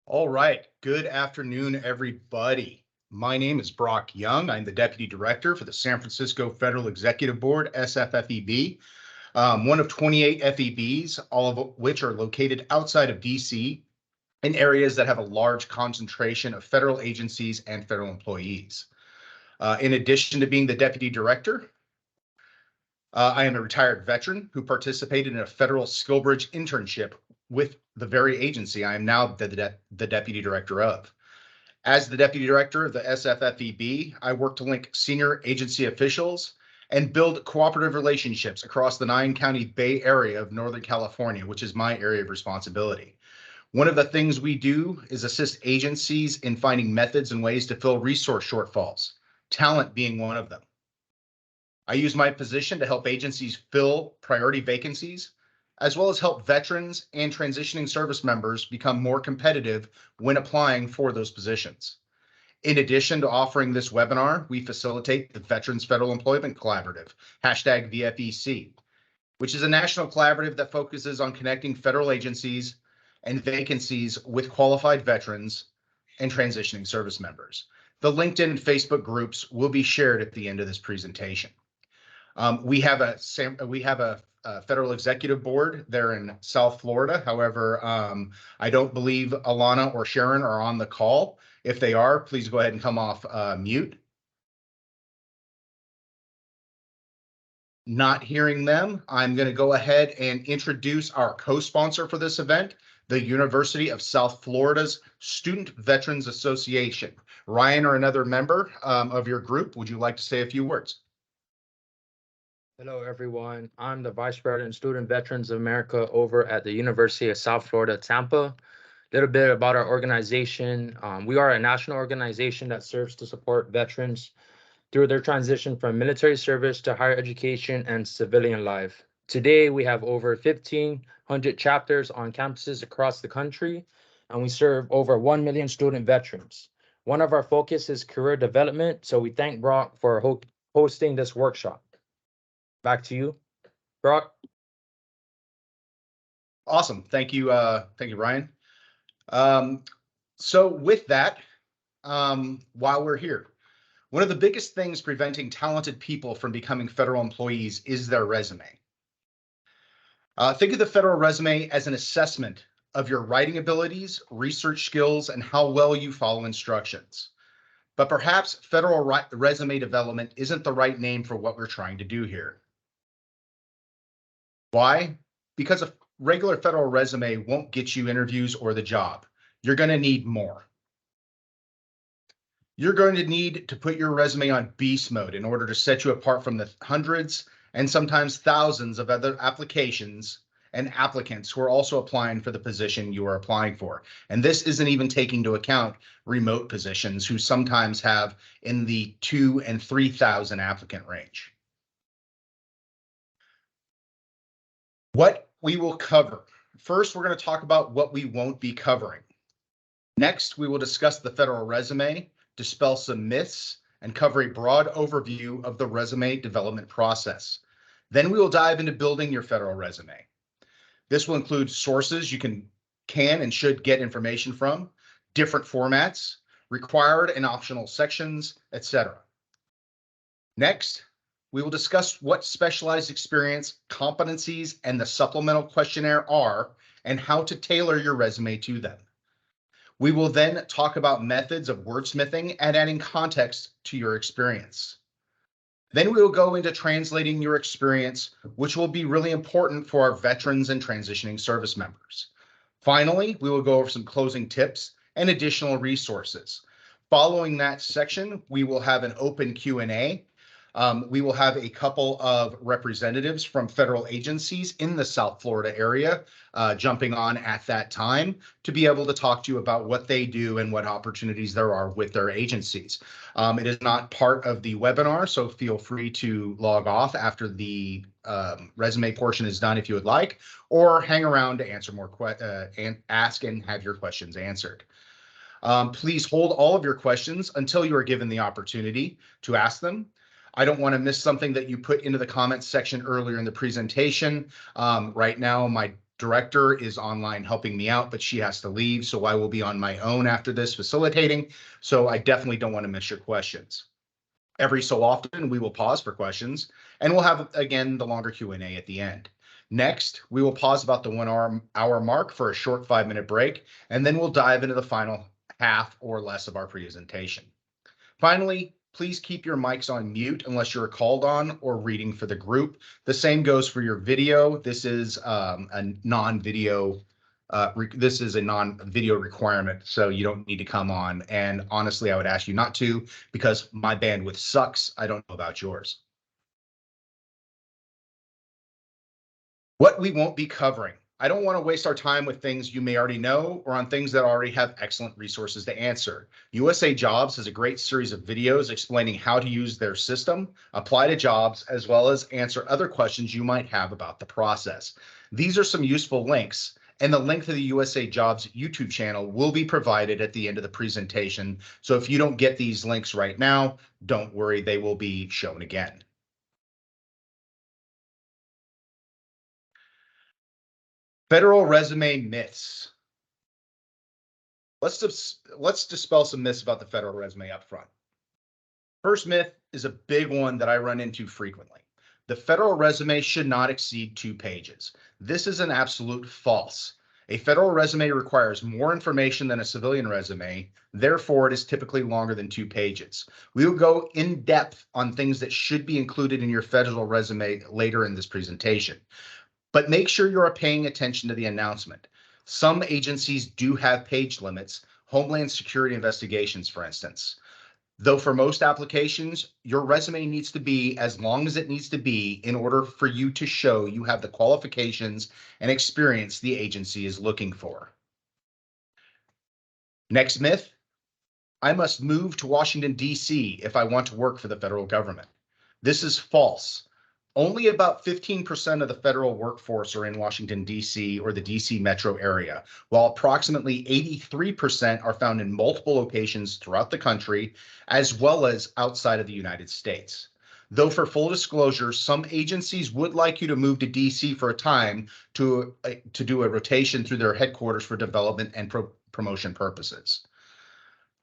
All right. Good afternoon, everybody. My name is Brock Young. I'm the Deputy Director for the San Francisco Federal Executive Board, SFFEB, one of 28 FEBs, all of which are located outside of DC in areas that have a large concentration of federal agencies and federal employees. In addition to being the Deputy Director, I am a retired veteran who participated in a federal SkillBridge internship with the very agency I am now the Deputy Director of. As the Deputy Director of the SFFEB, I work to link senior agency officials and build cooperative relationships across the 9-county Bay Area of Northern California, which is my area of responsibility. One of the things we do is assist agencies in finding methods and ways to fill resource shortfalls, talent being one of them. I use my position to help agencies fill priority vacancies, as well as help veterans and transitioning service members become more competitive when applying for those positions. In addition to offering this webinar, we facilitate the Veterans Federal Employment Collaborative, hashtag VFEC, which is a national collaborative that focuses on connecting federal agencies and vacancies with qualified veterans and transitioning service members. The LinkedIn and Facebook groups will be shared at the end of this presentation. We have a federal executive board there in South Florida. However, I don't believe Alana or Sharon are on the call. If they are, please go ahead and come off mute. Not hearing them, I'm going to go ahead and introduce our co-sponsor for this event, the University of South Florida's Student Veterans Association. Ryan, or another member of your group, would you like to say a few words? Hello, everyone. I'm the Vice President, Student Veterans of America over at the University of South Florida, Tampa. A little bit about our organization. We are a national organization that serves to support veterans through their transition from military service to higher education and civilian life. Today, we have over 1,500 chapters on campuses across the country, and we serve over 1 million student veterans. One of our focus is career development, so we thank Brock for hosting this workshop. Back to you, Brock. Awesome. Thank you, Ryan. So with that, while we're here, one of the biggest things preventing talented people from becoming federal employees is their resume. Think of the federal resume as an assessment of your writing abilities, research skills, and how well you follow instructions. But perhaps federal resume development isn't the right name for what we're trying to do here. Why? Because a regular federal resume won't get you interviews or the job. You're going to need more. You're going to need to put your resume on beast mode in order to set you apart from the hundreds and sometimes thousands of other applications and applicants who are also applying for the position you are applying for. And this isn't even taking into account remote positions who sometimes have in the 2,000 and 3,000 applicant range. What we will cover. First, we're going to talk about what we won't be covering. Next, we will discuss the federal resume, dispel some myths, and cover a broad overview of the resume development process. Then we will dive into building your federal resume. This will include sources you can and should get information from, different formats, required and optional sections, etc. Next, we will discuss what specialized experience, competencies, and the supplemental questionnaire are and how to tailor your resume to them. We will then talk about methods of wordsmithing and adding context to your experience. Then we will go into translating your experience, which will be really important for our veterans and transitioning service members. Finally, we will go over some closing tips and additional resources. Following that section, we will have an open Q&A. We will have a couple of representatives from federal agencies in the South Florida area jumping on at that time to be able to talk to you about what they do and what opportunities there are with their agencies. It is not part of the webinar, so feel free to log off after the resume portion is done if you would like, or hang around to answer more and ask and have your questions answered. Please hold all of your questions until you are given the opportunity to ask them. I don't want to miss something that you put into the comments section earlier in the presentation. Right now, my director is online helping me out, but she has to leave. So I will be on my own after this facilitating. So I definitely don't want to miss your questions. Every so often, we will pause for questions, and we'll have, again, the longer Q&A at the end. Next, we will pause about the 1 hour mark for a short 5-minute break, and then we'll dive into the final half or less of our presentation. Finally, please keep your mics on mute unless you're called on or reading for the group. The same goes for your video. This is a non-video requirement, so you don't need to come on. And honestly, I would ask you not to, because my bandwidth sucks. I don't know about yours. What we won't be covering. I don't want to waste our time with things you may already know or on things that already have excellent resources to answer. USA Jobs has a great series of videos explaining how to use their system, apply to jobs, as well as answer other questions you might have about the process. These are some useful links, and the link to the USA Jobs YouTube channel will be provided at the end of the presentation. So if you don't get these links right now, don't worry, they will be shown again. Federal resume myths. Let's dispel some myths about the federal resume up front. First myth is a big one that I run into frequently. The federal resume should not exceed 2 pages. This is an absolute false. A federal resume requires more information than a civilian resume. Therefore, it is typically longer than 2 pages. We will go in depth on things that should be included in your federal resume later in this presentation. But make sure you are paying attention to the announcement. Some agencies do have page limits, Homeland Security investigations, for instance. Though for most applications, your resume needs to be as long as it needs to be in order for you to show you have the qualifications and experience the agency is looking for. Next myth, I must move to Washington, D.C. if I want to work for the federal government. This is false. Only about 15% of the federal workforce are in Washington, D.C. or the D.C. metro area, while approximately 83% are found in multiple locations throughout the country, as well as outside of the United States. Though for full disclosure, some agencies would like you to move to D.C. for a time to do a rotation through their headquarters for development and promotion purposes.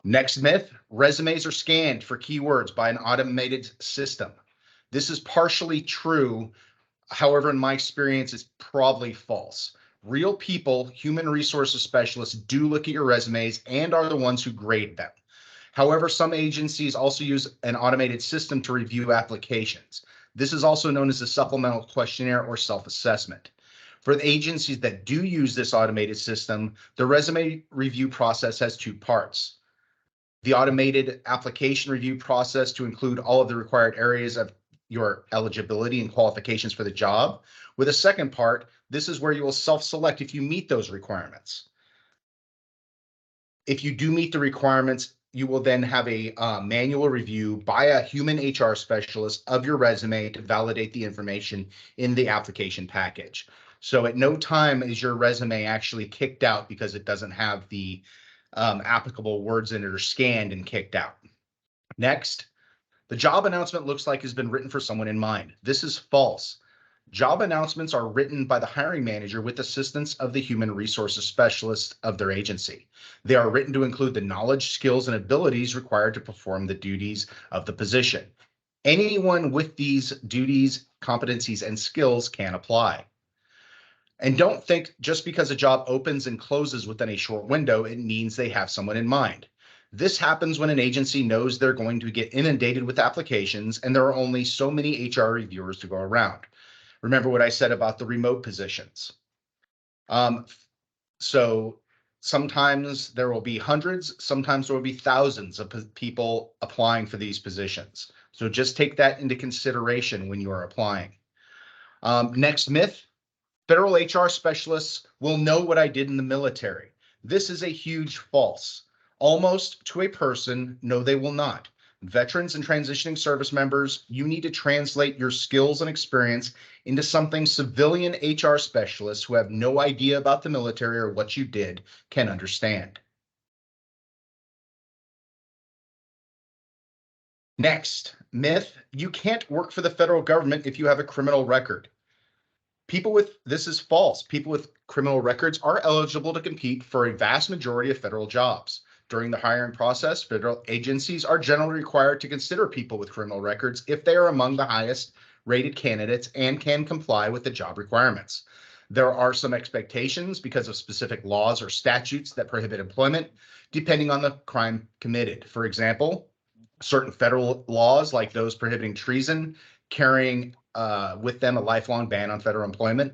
Next myth, resumes are scanned for keywords by an automated system. This is partially true. However, in my experience, it's probably false. Real people, human resources specialists, do look at your resumes and are the ones who grade them. However, some agencies also use an automated system to review applications. This is also known as a supplemental questionnaire or self-assessment. For the agencies that do use this automated system, the resume review process has 2 parts. The automated application review process to include all of the required areas of your eligibility and qualifications for the job. With a second part, this is where you will self-select if you meet those requirements. If you do meet the requirements, you will then have a manual review by a human HR specialist of your resume to validate the information in the application package. So at no time is your resume actually kicked out because it doesn't have the applicable words in it or scanned and kicked out. Next, the job announcement looks like it's been written for someone in mind. This is false. Job announcements are written by the hiring manager with assistance of the human resources specialist of their agency. They are written to include the knowledge, skills, and abilities required to perform the duties of the position. Anyone with these duties, competencies, and skills can apply. And don't think just because a job opens and closes within a short window, it means they have someone in mind. This happens when an agency knows they're going to get inundated with applications and there are only so many HR reviewers to go around. Remember what I said about the remote positions. So sometimes there will be hundreds, sometimes there will be thousands of people applying for these positions. So just take that into consideration when you are applying. Next myth, federal HR specialists will know what I did in the military. This is a huge false. Almost to a person, no, they will not. Veterans and transitioning service members, you need to translate your skills and experience into something civilian HR specialists who have no idea about the military or what you did can understand. Next, myth, you can't work for the federal government if you have a criminal record. This is false. People with criminal records are eligible to compete for a vast majority of federal jobs. During the hiring process, federal agencies are generally required to consider people with criminal records if they are among the highest rated candidates and can comply with the job requirements. There are some expectations because of specific laws or statutes that prohibit employment, depending on the crime committed. For example, certain federal laws, like those prohibiting treason, carrying with them a lifelong ban on federal employment.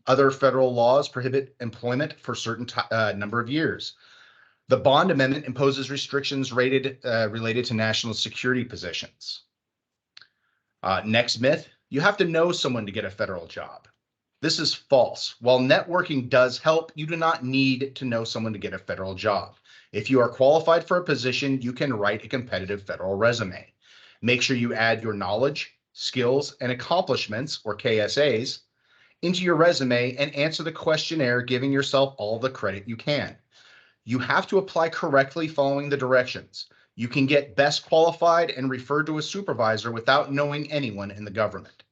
Other federal laws prohibit employment for a certain number of years. The Bond Amendment imposes restrictions related to national security positions. Next myth, you have to know someone to get a federal job. This is false. While networking does help, you do not need to know someone to get a federal job. If you are qualified for a position, you can write a competitive federal resume. Make sure you add your knowledge, skills, and accomplishments, or KSAs, into your resume and answer the questionnaire, giving yourself all the credit you can. You have to apply correctly following the directions. You can get best qualified and referred to a supervisor without knowing anyone in the government.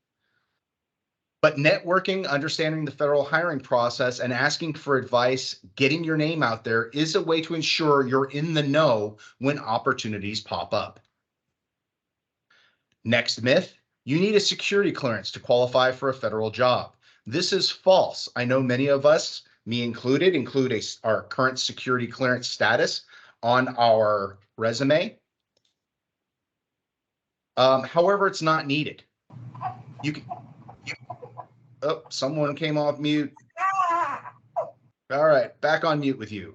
But networking, understanding the federal hiring process, and asking for advice, getting your name out there is a way to ensure you're in the know when opportunities pop up. Next myth, you need a security clearance to qualify for a federal job. This is false. I know many of us, me included, include our current security clearance status on our resume. However, it's not needed. Oh, someone came off mute. All right, back on mute with you.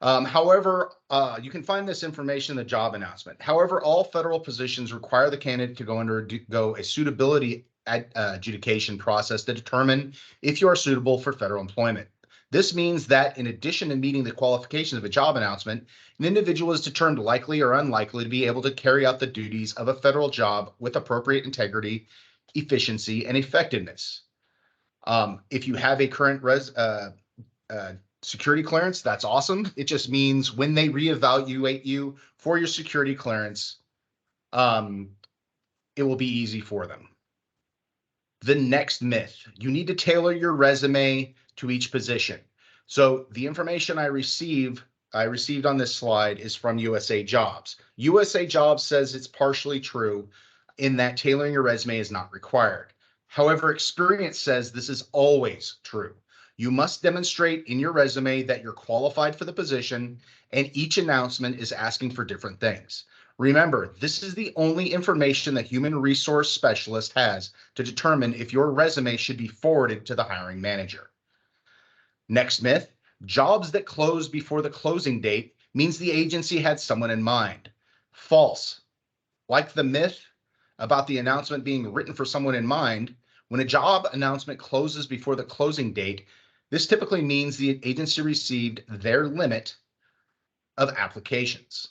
However, you can find this information in the job announcement. However, all federal positions require the candidate to go a suitability adjudication process to determine if you are suitable for federal employment. This means that in addition to meeting the qualifications of a job announcement, an individual is determined likely or unlikely to be able to carry out the duties of a federal job with appropriate integrity, efficiency, and effectiveness. If you have a current security clearance, that's awesome. It just means when they reevaluate you for your security clearance, it will be easy for them. The next myth, you need to tailor your resume to each position. So the information I received on this slide is from USA Jobs. USA Jobs says it's partially true in that tailoring your resume is not required. However, experience says this is always true. You must demonstrate in your resume that you're qualified for the position, and each announcement is asking for different things. Remember, this is the only information the human resource specialist has to determine if your resume should be forwarded to the hiring manager. Next myth, jobs that close before the closing date means the agency had someone in mind. False. Like the myth about the announcement being written for someone in mind, when a job announcement closes before the closing date, this typically means the agency received their limit of applications.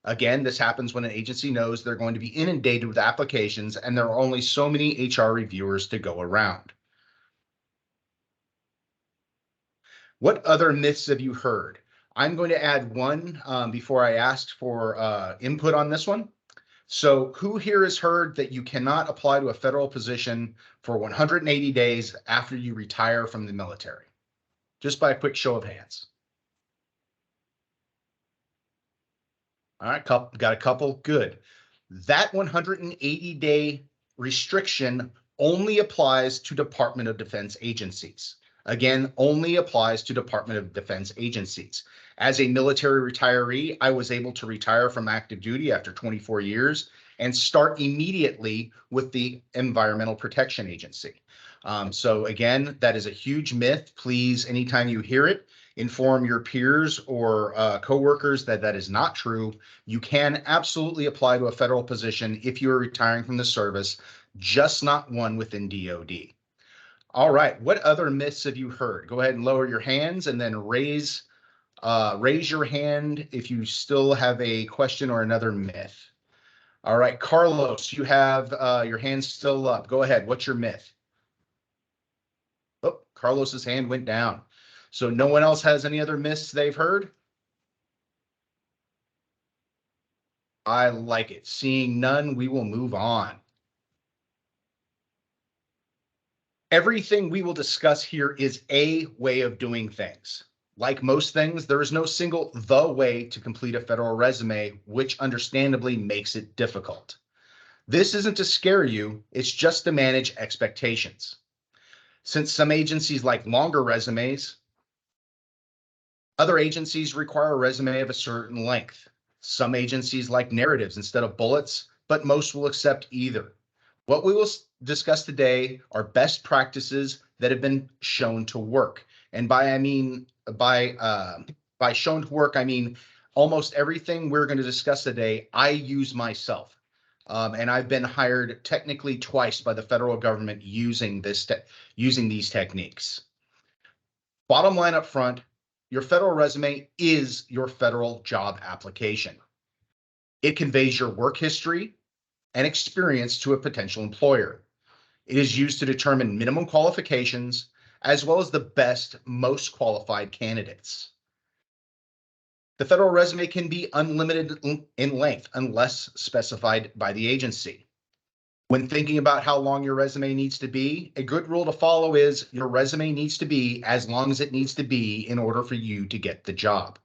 Again, this happens when an agency knows they're going to be inundated with applications and there are only so many HR reviewers to go around. What other myths have you heard? I'm going to add one before I ask for input on this one. So who here has heard that you cannot apply to a federal position for 180 days after you retire from the military? Just by a quick show of hands. All right, got a couple, good. That 180-day restriction only applies to Department of Defense agencies. Again, only applies to Department of Defense agencies. As a military retiree, I was able to retire from active duty after 24 years and start immediately with the Environmental Protection Agency. So again, that is a huge myth. Please, anytime you hear it, inform your peers or coworkers that that is not true. You can absolutely apply to a federal position if you are retiring from the service, just not one within DoD. All right, what other myths have you heard? Go ahead and lower your hands and then raise your hand if you still have a question or another myth. All right, Carlos, you have your hand still up. Go ahead, what's your myth? Oh, Carlos's hand went down. So no one else has any other myths they've heard? I like it. Seeing none, we will move on. Everything we will discuss here is a way of doing things. Like most things, there is no single the way to complete a federal resume, which understandably makes it difficult. This isn't to scare you, it's just to manage expectations. Since some agencies like longer resumes, other agencies require a resume of a certain length. Some agencies like narratives instead of bullets, but most will accept either. What we will discuss today are best practices that have been shown to work. And by shown to work, I mean almost everything we're going to discuss today, I use myself. And I've been hired technically twice by the federal government using these techniques. Bottom line up front, your federal resume is your federal job application. It conveys your work history and experience to a potential employer. It is used to determine minimum qualifications as well as the best, most qualified candidates. The federal resume can be unlimited in length unless specified by the agency. When thinking about how long your resume needs to be, a good rule to follow is your resume needs to be as long as it needs to be in order for you to get the job.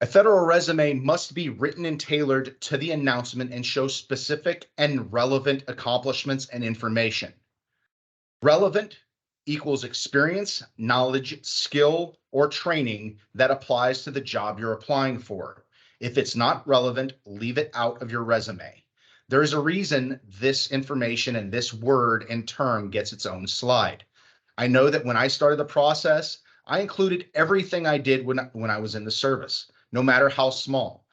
A federal resume must be written and tailored to the announcement and show specific and relevant accomplishments and information. Relevant equals experience, knowledge, skill, or training that applies to the job you're applying for. If it's not relevant, leave it out of your resume. There is a reason this information and this word and term gets its own slide. I know that when I started the process, I included everything I did when I was in the service, no matter how small,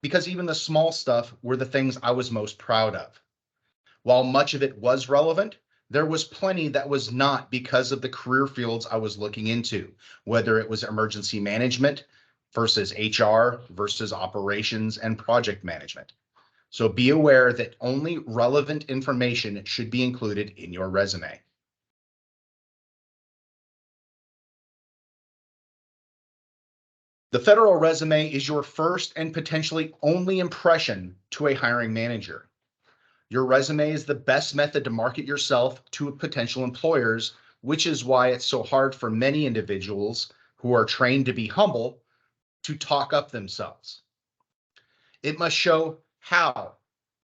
because even the small stuff were the things I was most proud of. While much of it was relevant, there was plenty that was not because of the career fields I was looking into, whether it was emergency management versus HR versus operations and project management. So be aware that only relevant information should be included in your resume. The federal resume is your first and potentially only impression to a hiring manager. Your resume is the best method to market yourself to potential employers, which is why it's so hard for many individuals who are trained to be humble to talk up themselves. It must show how,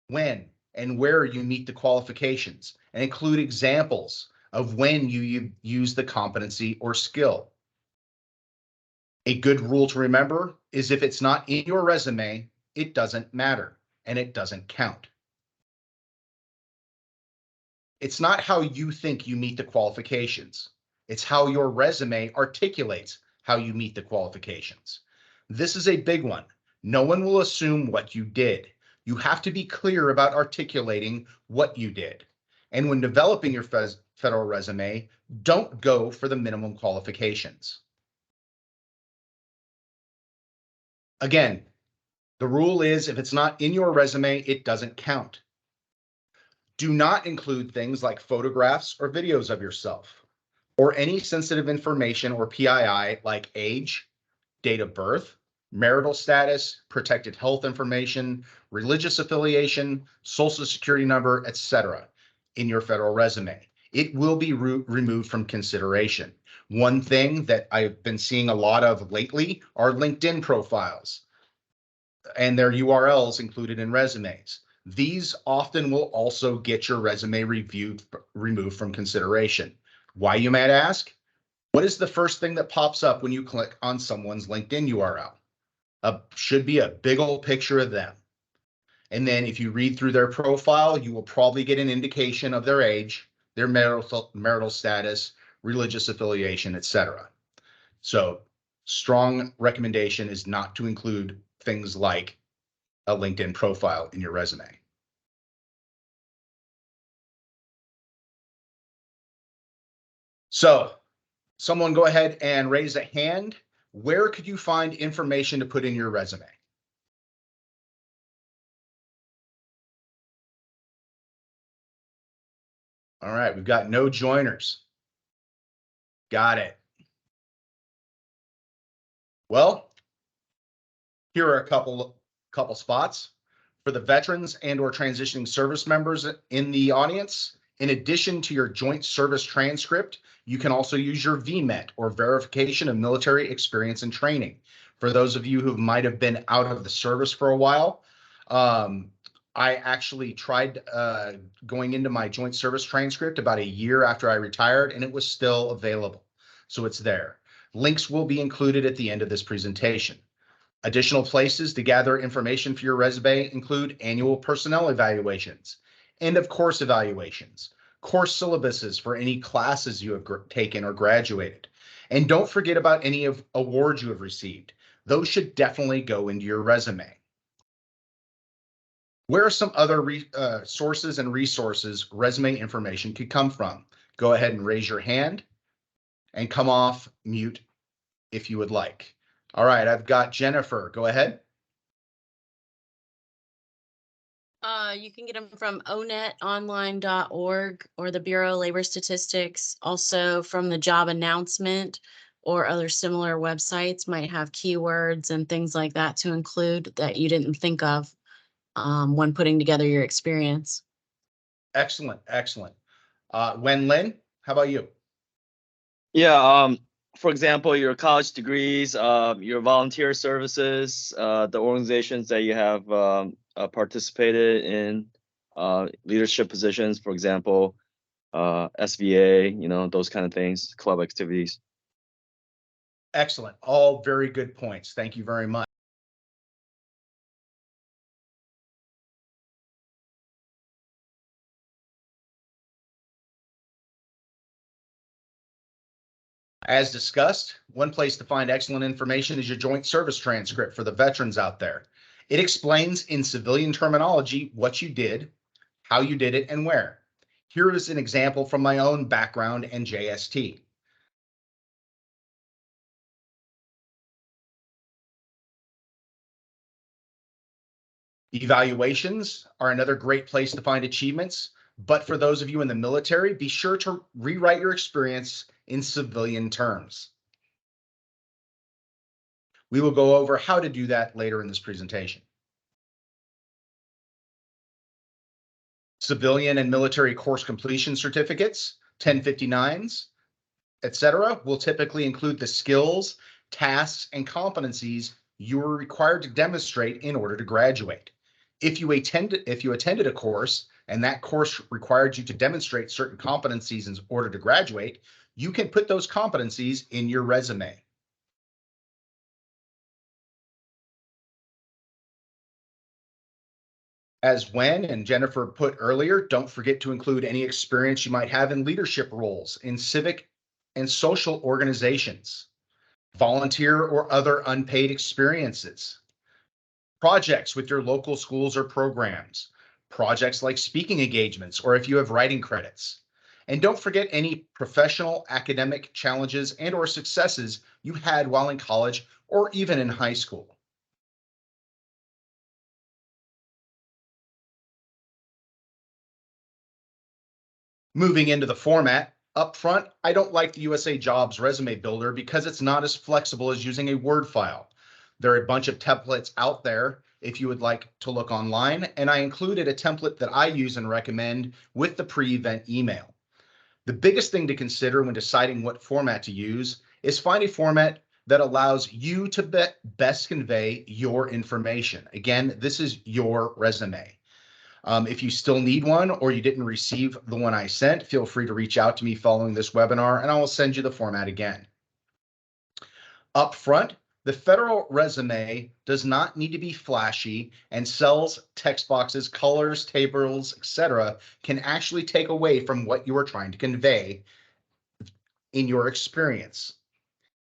when, and where you meet the qualifications and include examples of when you use the competency or skill. A good rule to remember is if it's not in your resume, it doesn't matter and it doesn't count. It's not how you think you meet the qualifications. It's how your resume articulates how you meet the qualifications. This is a big one. No one will assume what you did. You have to be clear about articulating what you did. And when developing your federal resume, don't go for the minimum qualifications. Again, the rule is if it's not in your resume, it doesn't count. Do not include things like photographs or videos of yourself, or any sensitive information or PII like age, date of birth, marital status, protected health information, religious affiliation, social security number, etc. in your federal resume. It will be removed from consideration. One thing that I've been seeing a lot of lately are LinkedIn profiles and their URLs included in resumes. These often will also get your resume removed from consideration. Why, you might ask? What is the first thing that pops up when you click on someone's LinkedIn URL? Should be a big old picture of them. And then if you read through their profile, you will probably get an indication of their age, their marital status, religious affiliation, etc. So strong recommendation is not to include things like a LinkedIn profile in your resume. So someone go ahead and raise a hand. Where could you find information to put in your resume? All right, we've got no joiners. Got it. Well, here are a couple spots. For the veterans and or transitioning service members in the audience, in addition to your joint service transcript, you can also use your VMET or verification of military experience and training. For those of you who might have been out of the service for a while, I actually tried going into my joint service transcript about a year after I retired, and it was still available. So it's there. Links will be included at the end of this presentation. Additional places to gather information for your resume include annual personnel evaluations, end of course evaluations, course syllabuses for any classes you have taken or graduated. And don't forget about any of awards you have received. Those should definitely go into your resume. Where are some other sources and resources resume information could come from? Go ahead and raise your hand and come off mute if you would like. All right, I've got Jennifer. Go ahead. You can get them from onetonline.org or the Bureau of Labor Statistics. Also from the job announcement or other similar websites might have keywords and things like that to include that you didn't think of when putting together your experience. Excellent, excellent. Wen Lin, how about you? Yeah, for example, your college degrees, your volunteer services, the organizations that you have participated in, leadership positions, for example, SVA, those kind of things, club activities. Excellent. All very good points. Thank you very much. As discussed, one place to find excellent information is your joint service transcript for the veterans out there. It explains in civilian terminology what you did, how you did it, and where. Here is an example from my own background and JST. Evaluations are another great place to find achievements, but for those of you in the military, be sure to rewrite your experience in civilian terms. We will go over how to do that later in this presentation. Civilian and military course completion certificates, 1059s, etc., will typically include the skills, tasks, and competencies you are required to demonstrate in order to graduate. If you attended a course and that course required you to demonstrate certain competencies in order to graduate, you can put those competencies in your resume. As Wen and Jennifer put earlier, don't forget to include any experience you might have in leadership roles in civic and social organizations, volunteer or other unpaid experiences, projects with your local schools or programs, projects like speaking engagements, or if you have writing credits. And don't forget any professional, academic challenges and or successes you had while in college or even in high school. Moving into the format, up front, I don't like the USA Jobs resume builder because it's not as flexible as using a Word file. There are a bunch of templates out there if you would like to look online, and I included a template that I use and recommend with the pre-event email. The biggest thing to consider when deciding what format to use is find a format that allows you to best convey your information. Again, this is your resume. If you still need one or you didn't receive the one I sent, feel free to reach out to me following this webinar and I will send you the format again. Up front, the federal resume does not need to be flashy, and cells, text boxes, colors, tables, etc. can actually take away from what you are trying to convey in your experience.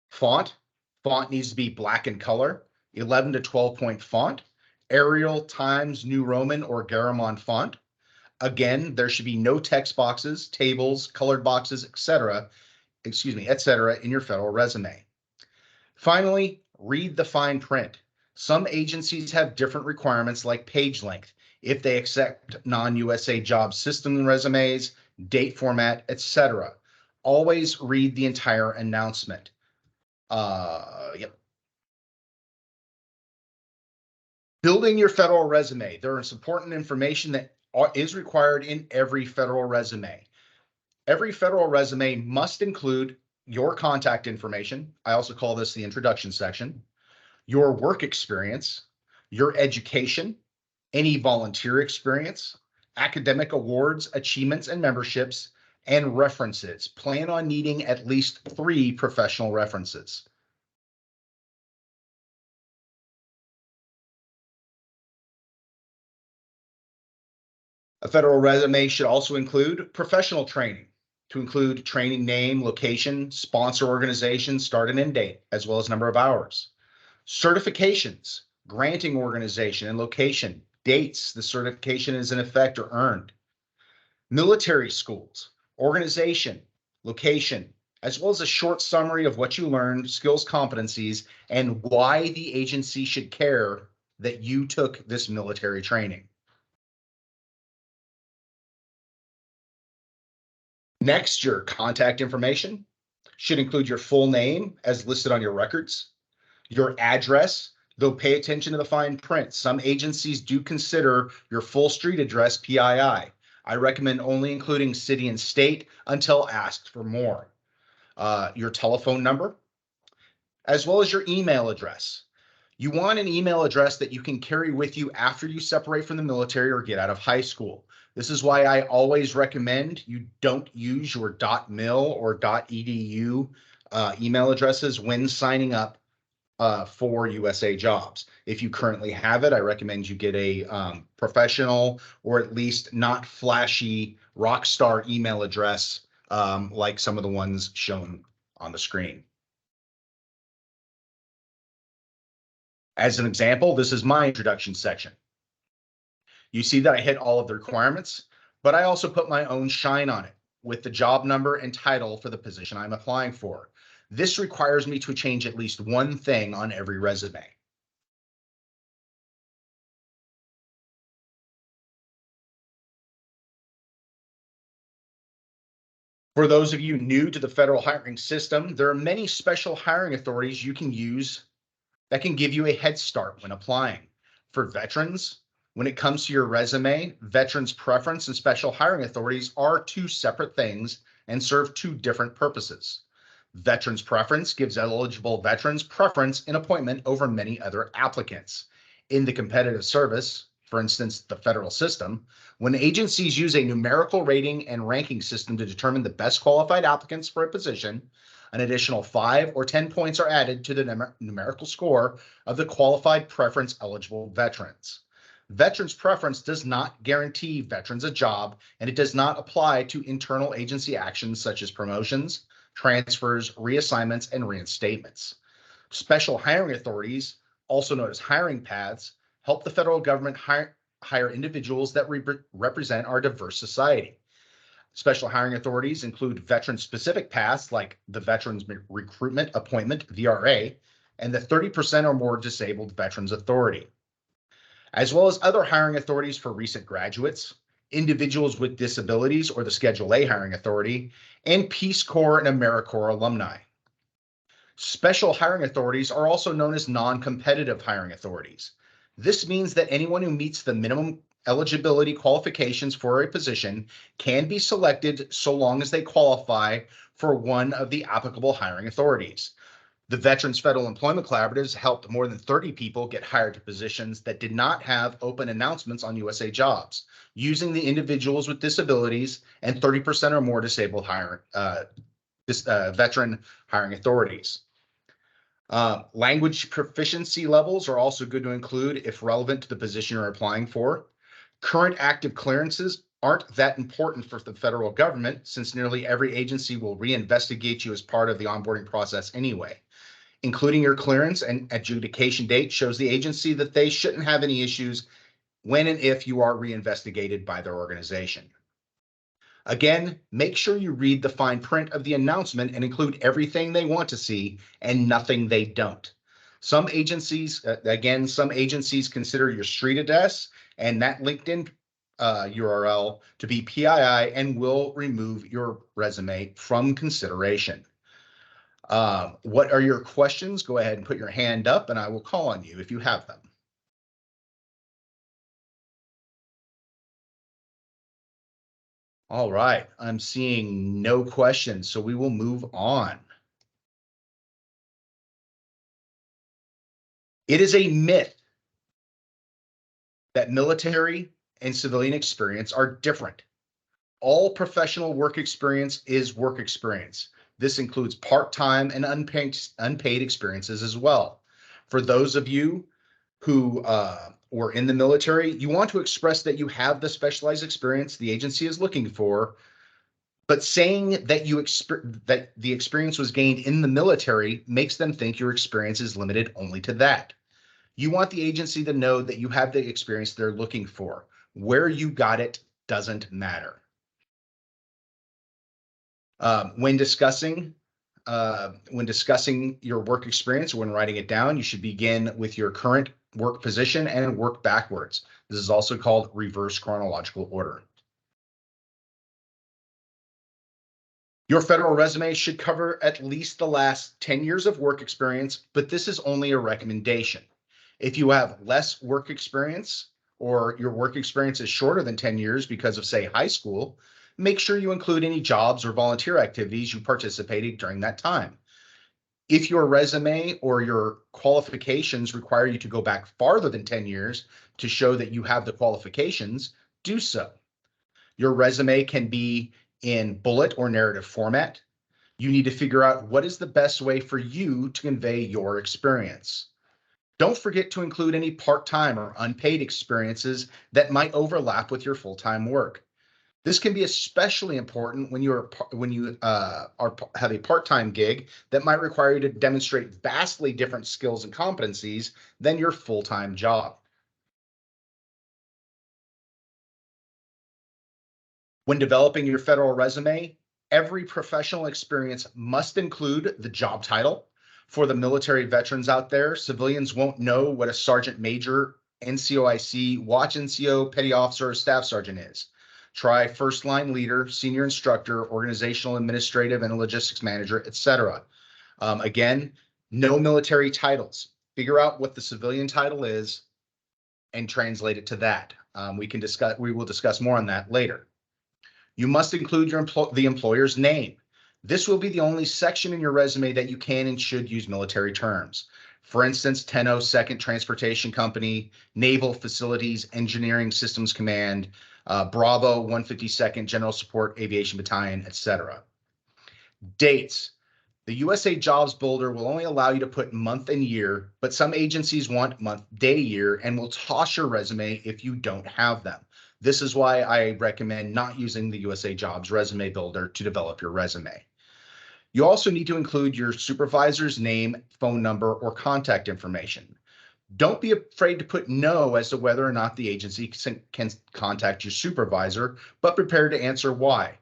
Font needs to be black in color, 11 to 12 point font, Arial, Times New Roman, or Garamond font. Again, there should be no text boxes, tables, colored boxes, etc., in your federal resume. Finally, read the fine print. Some agencies have different requirements like page length, if they accept non-USA job system resumes, date format, etc. Always read the entire announcement. Yep. Building your federal resume. There is important information that is required in every federal resume. Every federal resume must include your contact information. I also call this the introduction section, your work experience, your education, any volunteer experience, academic awards, achievements, and memberships, and references. Plan on needing at least 3 professional references. A federal resume should also include professional training, to include training name, location, sponsor organization, start and end date, as well as number of hours. Certifications, granting organization and location, dates the certification is in effect or earned. Military schools, organization, location, as well as a short summary of what you learned, skills, competencies, and why the agency should care that you took this military training. Next, your contact information should include your full name as listed on your records, your address, though pay attention to the fine print. Some agencies do consider your full street address PII. I recommend only including city and state until asked for more. Your telephone number, as well as your email address. You want an email address that you can carry with you after you separate from the military or get out of high school. This is why I always recommend you don't use your .mil or .edu email addresses when signing up for USA jobs. If you currently have it, I recommend you get a professional or at least not flashy rock star email address like some of the ones shown on the screen. As an example, this is my introduction section. You see that I hit all of the requirements, but I also put my own shine on it with the job number and title for the position I'm applying for. This requires me to change at least one thing on every resume. For those of you new to the federal hiring system, there are many special hiring authorities you can use that can give you a head start when applying. For veterans, when it comes to your resume, veterans preference and special hiring authorities are 2 separate things and serve 2 different purposes. Veterans preference gives eligible veterans preference in appointment over many other applicants. In the competitive service, for instance, the federal system, when agencies use a numerical rating and ranking system to determine the best qualified applicants for a position, an additional 5 or 10 points are added to the numerical score of the qualified preference eligible veterans. Veterans preference does not guarantee veterans a job, and it does not apply to internal agency actions such as promotions, transfers, reassignments, and reinstatements. Special hiring authorities, also known as hiring paths, help the federal government hire individuals that represent our diverse society. Special hiring authorities include veteran-specific paths like the Veterans Recruitment Appointment, VRA, and the 30% or more disabled Veterans Authority, as well as other hiring authorities for recent graduates, individuals with disabilities or the Schedule A hiring authority, and Peace Corps and AmeriCorps alumni. Special hiring authorities are also known as non-competitive hiring authorities. This means that anyone who meets the minimum eligibility qualifications for a position can be selected so long as they qualify for one of the applicable hiring authorities. The Veterans Federal Employment Collaboratives helped more than 30 people get hired to positions that did not have open announcements on USA Jobs, using the individuals with disabilities and 30% or more disabled veteran hiring authorities. Language proficiency levels are also good to include if relevant to the position you're applying for. Current active clearances aren't that important for the federal government, since nearly every agency will reinvestigate you as part of the onboarding process anyway. Including your clearance and adjudication date shows the agency that they shouldn't have any issues when and if you are reinvestigated by their organization. Again, make sure you read the fine print of the announcement and include everything they want to see and nothing they don't. Some agencies, some agencies consider your street address and that LinkedIn URL to be PII and will remove your resume from consideration. What are your questions? Go ahead and put your hand up and I will call on you if you have them. All right, I'm seeing no questions, so we will move on. It is a myth that military and civilian experience are different. All professional work experience is work experience. This includes part-time and unpaid experiences as well. For those of you who were in the military, you want to express that you have the specialized experience the agency is looking for, but saying that that the experience was gained in the military makes them think your experience is limited only to that. You want the agency to know that you have the experience they're looking for. Where you got it doesn't matter. When discussing your work experience, or when writing it down, you should begin with your current work position and work backwards. This is also called reverse chronological order. Your federal resume should cover at least the last 10 years of work experience, but this is only a recommendation. If you have less work experience, or your work experience is shorter than 10 years because of, say, high school, make sure you include any jobs or volunteer activities you participated during that time. If your resume or your qualifications require you to go back farther than 10 years to show that you have the qualifications, do so. Your resume can be in bullet or narrative format. You need to figure out what is the best way for you to convey your experience. Don't forget to include any part-time or unpaid experiences that might overlap with your full-time work. This can be especially important when you have a part-time gig that might require you to demonstrate vastly different skills and competencies than your full-time job. When developing your federal resume, every professional experience must include the job title. For the military veterans out there, civilians won't know what a sergeant major, NCOIC, watch NCO, petty officer, or staff sergeant is. Try first line leader, senior instructor, organizational administrative and logistics manager, etc. Again, no military titles. Figure out what the civilian title is and translate it to that. We will discuss more on that later. You must include the employer's name. This will be the only section in your resume that you can and should use military terms. For instance, 1002nd Transportation Company, Naval Facilities Engineering Systems Command, Bravo 152nd General Support Aviation Battalion, etc. Dates. The USA Jobs Builder will only allow you to put month and year, but some agencies want month, day, year, and will toss your resume if you don't have them. This is why I recommend not using the USA Jobs Resume Builder to develop your resume. You also need to include your supervisor's name, phone number, or contact information. Don't be afraid to put no as to whether or not the agency can contact your supervisor, but prepare to answer why,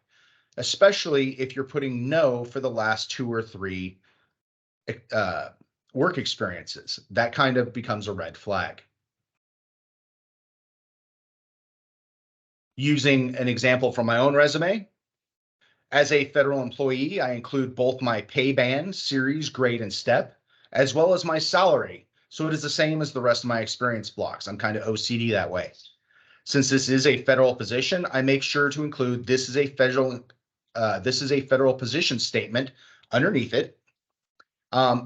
especially if you're putting no for the last 2 or 3 work experiences. That kind of becomes a red flag. Using an example from my own resume, as a federal employee, I include both my pay band, series, grade, and step, as well as my salary. So it is the same as the rest of my experience blocks. I'm kind of OCD that way. Since this is a federal position, I make sure to include this is a federal position statement underneath it.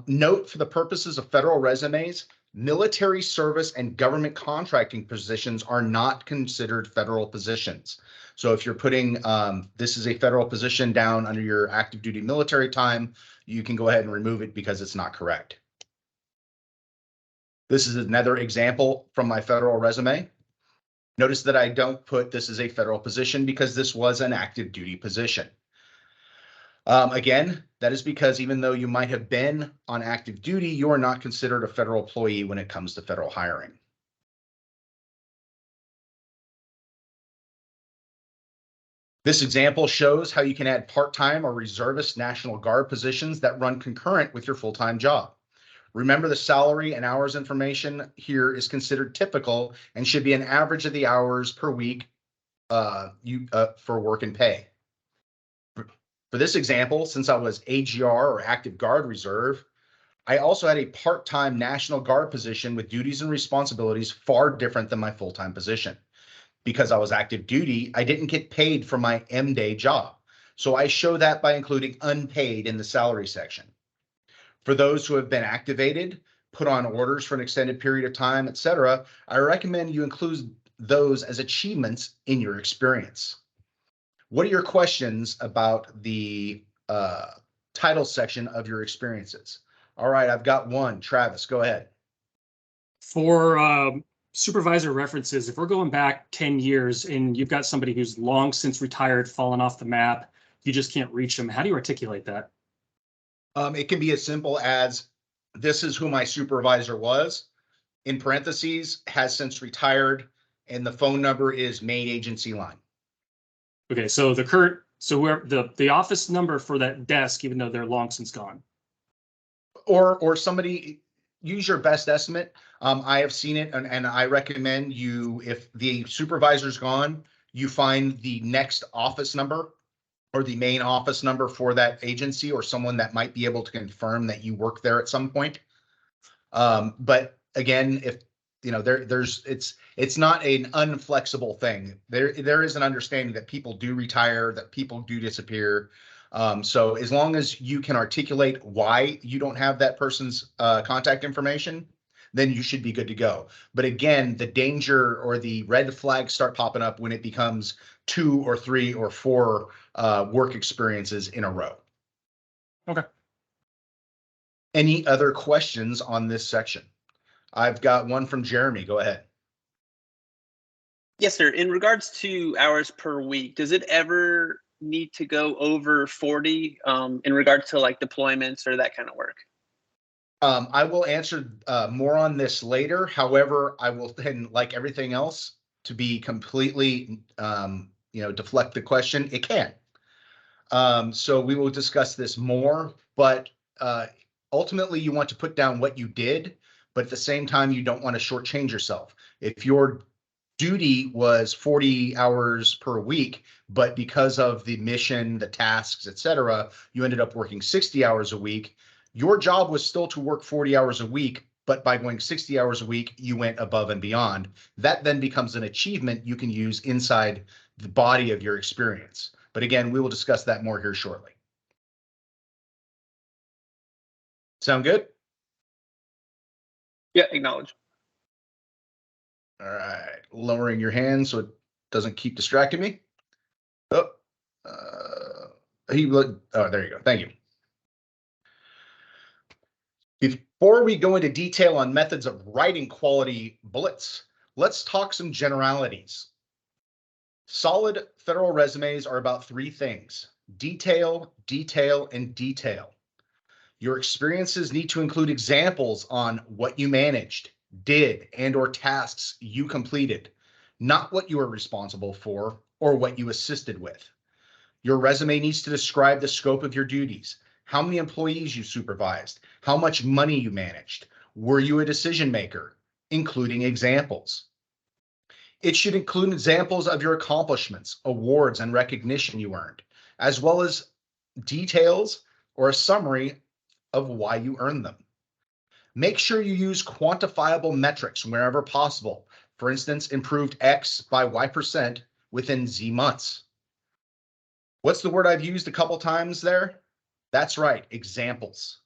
Note, for the purposes of federal resumes, military service and government contracting positions are not considered federal positions. So if you're putting this is a federal position down under your active duty military time, you can go ahead and remove it because it's not correct. This is another example from my federal resume. Notice that I don't put this is a federal position because this was an active duty position. Again, that is because even though you might have been on active duty, you are not considered a federal employee when it comes to federal hiring. This example shows how you can add part-time or reservist National Guard positions that run concurrent with your full-time job. Remember, the salary and hours information here is considered typical and should be an average of the hours per week for work and pay. For this example, since I was AGR or Active Guard Reserve, I also had a part-time National Guard position with duties and responsibilities far different than my full-time position. Because I was active duty, I didn't get paid for my M-day job. So I show that by including unpaid in the salary section. For those who have been activated, put on orders for an extended period of time, etc., I recommend you include those as achievements in your experience. What are your questions about the title section of your experiences? All right, I've got one. Travis, go ahead. For supervisor references, if we're going back 10 years and you've got somebody who's long since retired, fallen off the map, you just can't reach them, how do you articulate that? It can be as simple as, this is who my supervisor was, in parentheses, has since retired, and the phone number is main agency line. Okay, so the current, so where the office number for that desk, even though they're long since gone. Or somebody, use your best estimate. I have seen it, and I recommend you, if the supervisor's gone, you find the next office number or the main office number for that agency, or someone that might be able to confirm that you work there at some point. But again, if you know, it's not an unflexible thing. There is an understanding that people do retire, that people do disappear. So as long as you can articulate why you don't have that person's contact information, then you should be good to go. But again, the danger or the red flags start popping up when it becomes 2 or 3 or 4 work experiences in a row. Okay. Any other questions on this section? I've got one from Jeremy. Go ahead. Yes, sir. In regards to hours per week, does it ever need to go over 40 in regards to like deployments or that kind of work? I will answer more on this later. However, I will then, like everything else, to be completely, deflect the question. It can. So we will discuss this more, but ultimately you want to put down what you did, but at the same time, you don't want to shortchange yourself. If your duty was 40 hours per week, but because of the mission, the tasks, etc., you ended up working 60 hours a week, your job was still to work 40 hours a week, but by going 60 hours a week, you went above and beyond. That then becomes an achievement you can use inside the body of your experience. But again, we will discuss that more here shortly. Sound good? Yeah, acknowledge. All right, lowering your hand so it doesn't keep distracting me. Oh, there you go. Thank you. Before we go into detail on methods of writing quality bullets, let's talk some generalities. Solid federal resumes are about 3 things: detail, detail, and detail. Your experiences need to include examples on what you managed, did, and/or tasks you completed, not what you were responsible for or what you assisted with. Your resume needs to describe the scope of your duties, how many employees you supervised, how much money you managed, were you a decision maker, including examples. It should include examples of your accomplishments, awards, and recognition you earned, as well as details or a summary of why you earned them. Make sure you use quantifiable metrics wherever possible. For instance, improved X by Y% within Z months. What's the word I've used a couple times there? That's right, examples.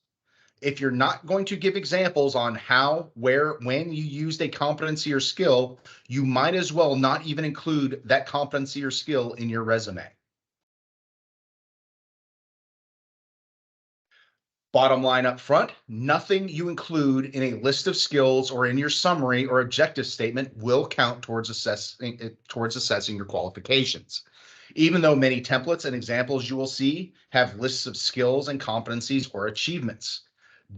If you're not going to give examples on how, where, when you used a competency or skill, you might as well not even include that competency or skill in your resume. Bottom line up front, nothing you include in a list of skills or in your summary or objective statement will count towards assessing your qualifications. Even though many templates and examples you will see have lists of skills and competencies or achievements.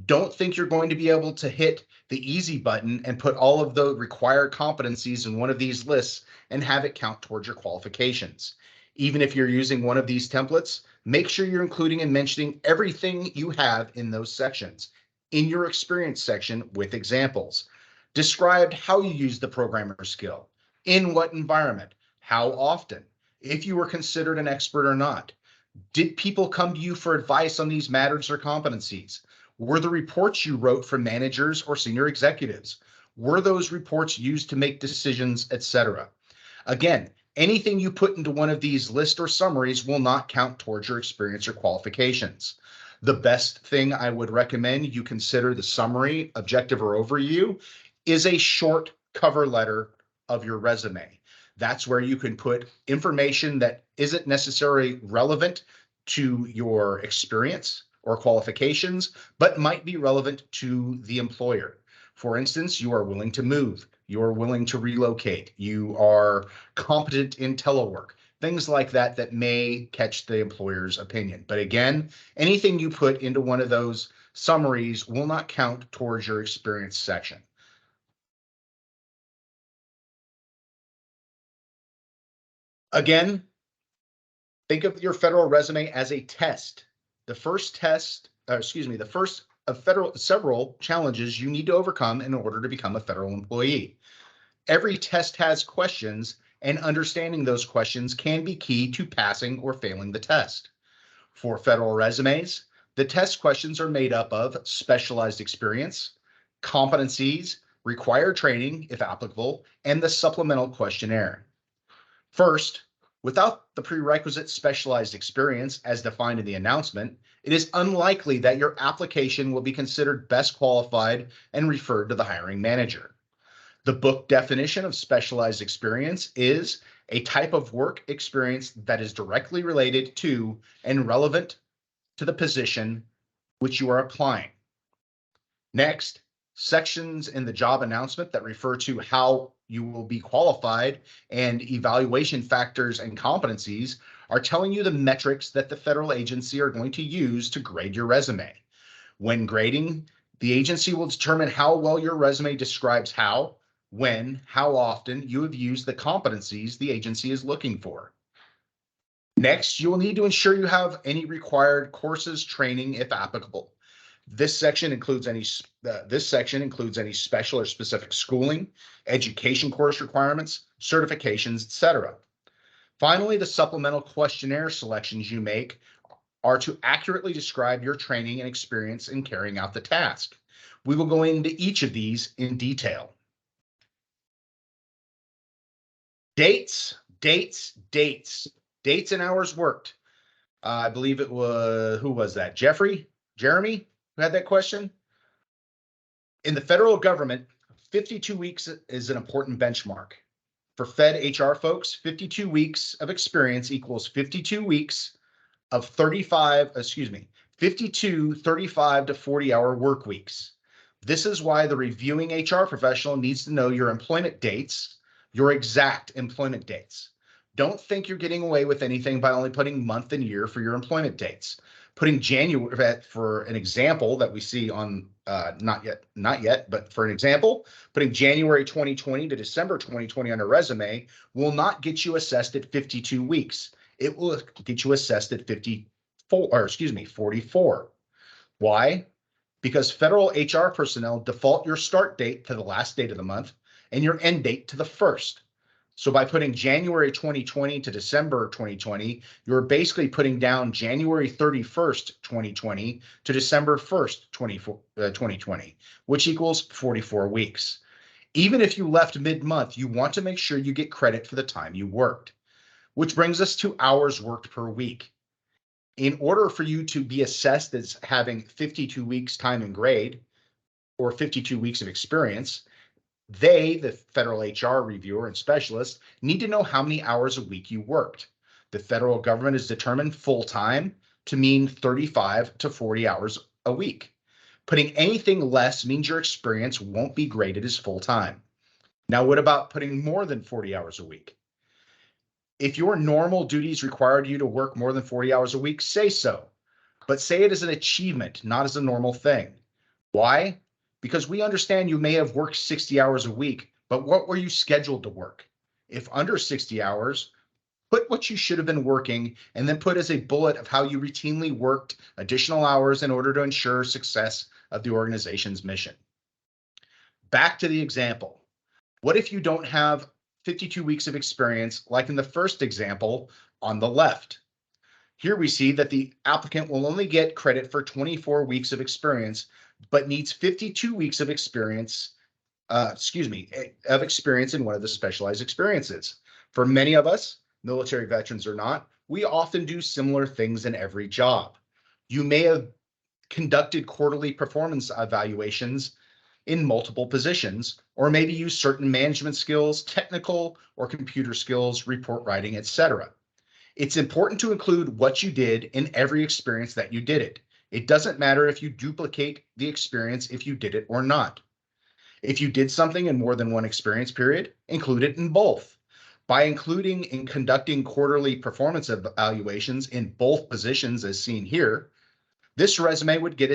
Don't think you're going to be able to hit the easy button and put all of the required competencies in one of these lists and have it count towards your qualifications. Even if you're using one of these templates, make sure you're including and mentioning everything you have in those sections in your experience section with examples. Describe how you use the programmer skill, in what environment, how often, if you were considered an expert or not. Did people come to you for advice on these matters or competencies? Were the reports you wrote from managers or senior executives? Were those reports used to make decisions, etc.? Again, anything you put into one of these lists or summaries will not count towards your experience or qualifications. The best thing I would recommend you consider the summary, objective, or overview is a short cover letter of your resume. That's where you can put information that isn't necessarily relevant to your experience or qualifications, but might be relevant to the employer. For instance, you are willing to move, you are willing to relocate, you are competent in telework, things like that that may catch the employer's opinion. But again, anything you put into one of those summaries will not count towards your experience section. Again, think of your federal resume as a test. The first of several challenges you need to overcome in order to become a federal employee. Every test has questions, and understanding those questions can be key to passing or failing the test. For federal resumes, the test questions are made up of specialized experience, competencies, required training, if applicable, and the supplemental questionnaire. First, without the prerequisite specialized experience as defined in the announcement, it is unlikely that your application will be considered best qualified and referred to the hiring manager. The book definition of specialized experience is a type of work experience that is directly related to and relevant to the position which you are applying. Next, sections in the job announcement that refer to how you will be qualified and evaluation factors and competencies are telling you the metrics that the federal agency are going to use to grade your resume. When grading, the agency will determine how well your resume describes how, when, how often you have used the competencies the agency is looking for. Next, you will need to ensure you have any required courses, training, if applicable. This section includes any special or specific schooling, education course requirements, certifications, etc. Finally, the supplemental questionnaire selections you make are to accurately describe your training and experience in carrying out the task. We will go into each of these in detail. Dates and hours worked. I believe it was, who was that? Jeremy, who had that question? In the federal government, 52 weeks is an important benchmark. For Fed HR folks, 52 weeks of experience equals 52 weeks of 52 35 to 40-hour work weeks. This is why the reviewing HR professional needs to know your employment dates, your exact employment dates. Don't think you're getting away with anything by only putting month and year for your employment dates. Putting January, for an example that we see on, not yet, but for an example, putting January 2020 to December 2020 on a resume will not get you assessed at 52 weeks. It will get you assessed at 44. Why? Because federal HR personnel default your start date to the last date of the month and your end date to the first. So by putting January 2020 to December 2020, you're basically putting down January 31st, 2020 to December 1st, 2020, which equals 44 weeks. Even if you left mid-month, you want to make sure you get credit for the time you worked, which brings us to hours worked per week. In order for you to be assessed as having 52 weeks time and grade or 52 weeks of experience, they, the federal HR reviewer and specialist, need to know how many hours a week you worked. The federal government has determined full-time to mean 35 to 40 hours a week. Putting anything less means your experience won't be graded as full-time. Now, what about putting more than 40 hours a week? If your normal duties required you to work more than 40 hours a week, say so, but say it as an achievement, not as a normal thing. Why? Because we understand you may have worked 60 hours a week, but what were you scheduled to work? If under 60 hours, put what you should have been working and then put as a bullet of how you routinely worked additional hours in order to ensure success of the organization's mission. Back to the example. What if you don't have 52 weeks of experience like in the first example on the left? Here we see that the applicant will only get credit for 24 weeks of experience, but needs 52 weeks of experience, in one of the specialized experiences. For many of us, military veterans or not, we often do similar things in every job. You may have conducted quarterly performance evaluations in multiple positions, or maybe use certain management skills, technical or computer skills, report writing, etc. It's important to include what you did in every experience that you did it. It doesn't matter if you duplicate the experience if you did it or not. If you did something in more than one experience period, include it in both. By including and conducting quarterly performance evaluations in both positions as seen here, this resume would get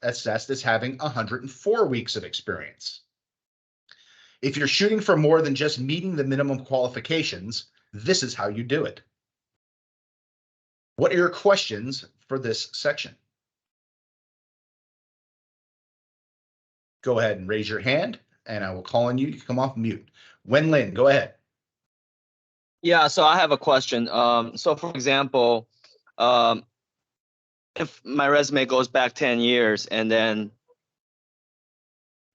assessed as having 104 weeks of experience. If you're shooting for more than just meeting the minimum qualifications, this is how you do it. What are your questions for this section? Go ahead and raise your hand and I will call on you. You can come off mute. Wenlin, go ahead. Yeah, so I have a question. So for example, if my resume goes back 10 years and then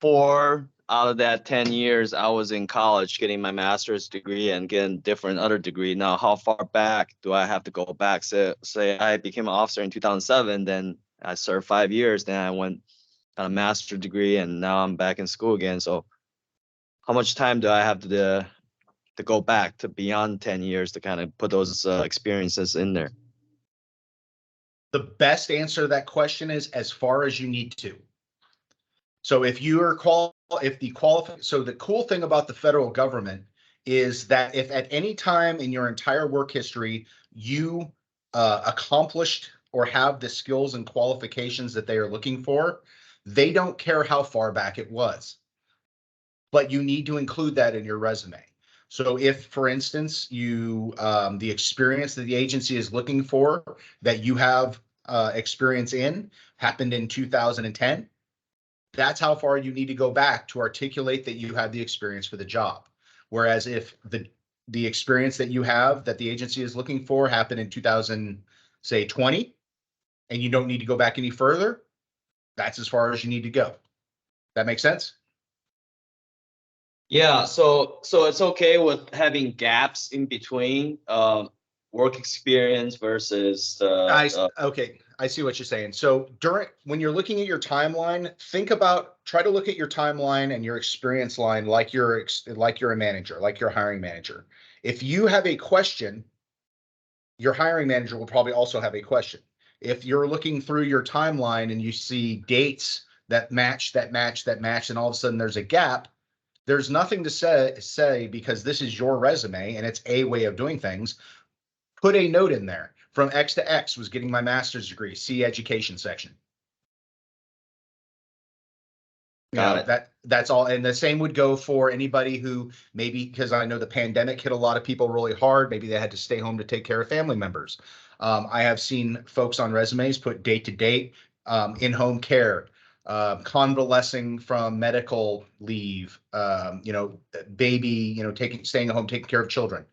4 out of that 10 years I was in college getting my master's degree and getting different other degree. Now, how far back do I have to go back? So, say I became an officer in 2007, then I served 5 years, then I went got a master's degree and now I'm back in school again. So how much time do I have to go back to beyond 10 years to kind of put those experiences in there? The best answer to that question is as far as you need to. So if you are so the cool thing about the federal government is that if at any time in your entire work history you accomplished or have the skills and qualifications that they are looking for, they don't care how far back it was. But you need to include that in your resume. So if, for instance, you the experience that the agency is looking for that you have experience in happened in 2010, that's how far you need to go back to articulate that you had the experience for the job. Whereas if the experience that you have that the agency is looking for happened in 2020, and you don't need to go back any further, that's as far as you need to go. That makes sense? Yeah, so it's okay with having gaps in between work experience versus okay, I see what you're saying. So when you're looking at your timeline, try to look at your timeline and your experience line like you're a manager, like you're a hiring manager. If you have a question, your hiring manager will probably also have a question. If you're looking through your timeline and you see dates that match, and all of a sudden there's a gap, there's nothing to say because this is your resume and it's a way of doing things. Put a note in there. From X to X was getting my master's degree. See education section. Got it. That's all. And the same would go for anybody who maybe, because I know the pandemic hit a lot of people really hard. Maybe they had to stay home to take care of family members. I have seen folks on resumes put date to date, in-home care, convalescing from medical leave, baby, staying at home, taking care of children.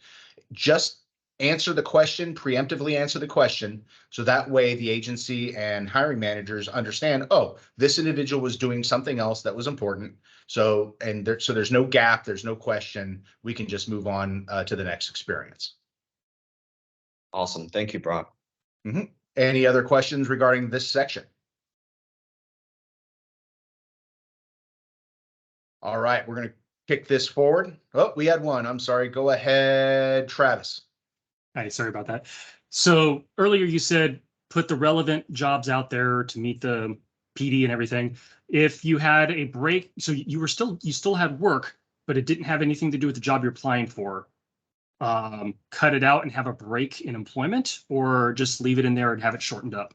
Just preemptively answer the question. So that way the agency and hiring managers understand, oh, this individual was doing something else that was important. So there's no gap, there's no question. We can just move on to the next experience. Awesome. Thank you, Brock. Mm-hmm. Any other questions regarding this section? All right, we're going to kick this forward. Oh, we had one. I'm sorry. Go ahead, Travis. Hi, sorry about that. So earlier you said put the relevant jobs out there to meet the PD and everything. If you had a break, so you still had work, but it didn't have anything to do with the job you're applying for, cut it out and have a break in employment, or just leave it in there and have it shortened up?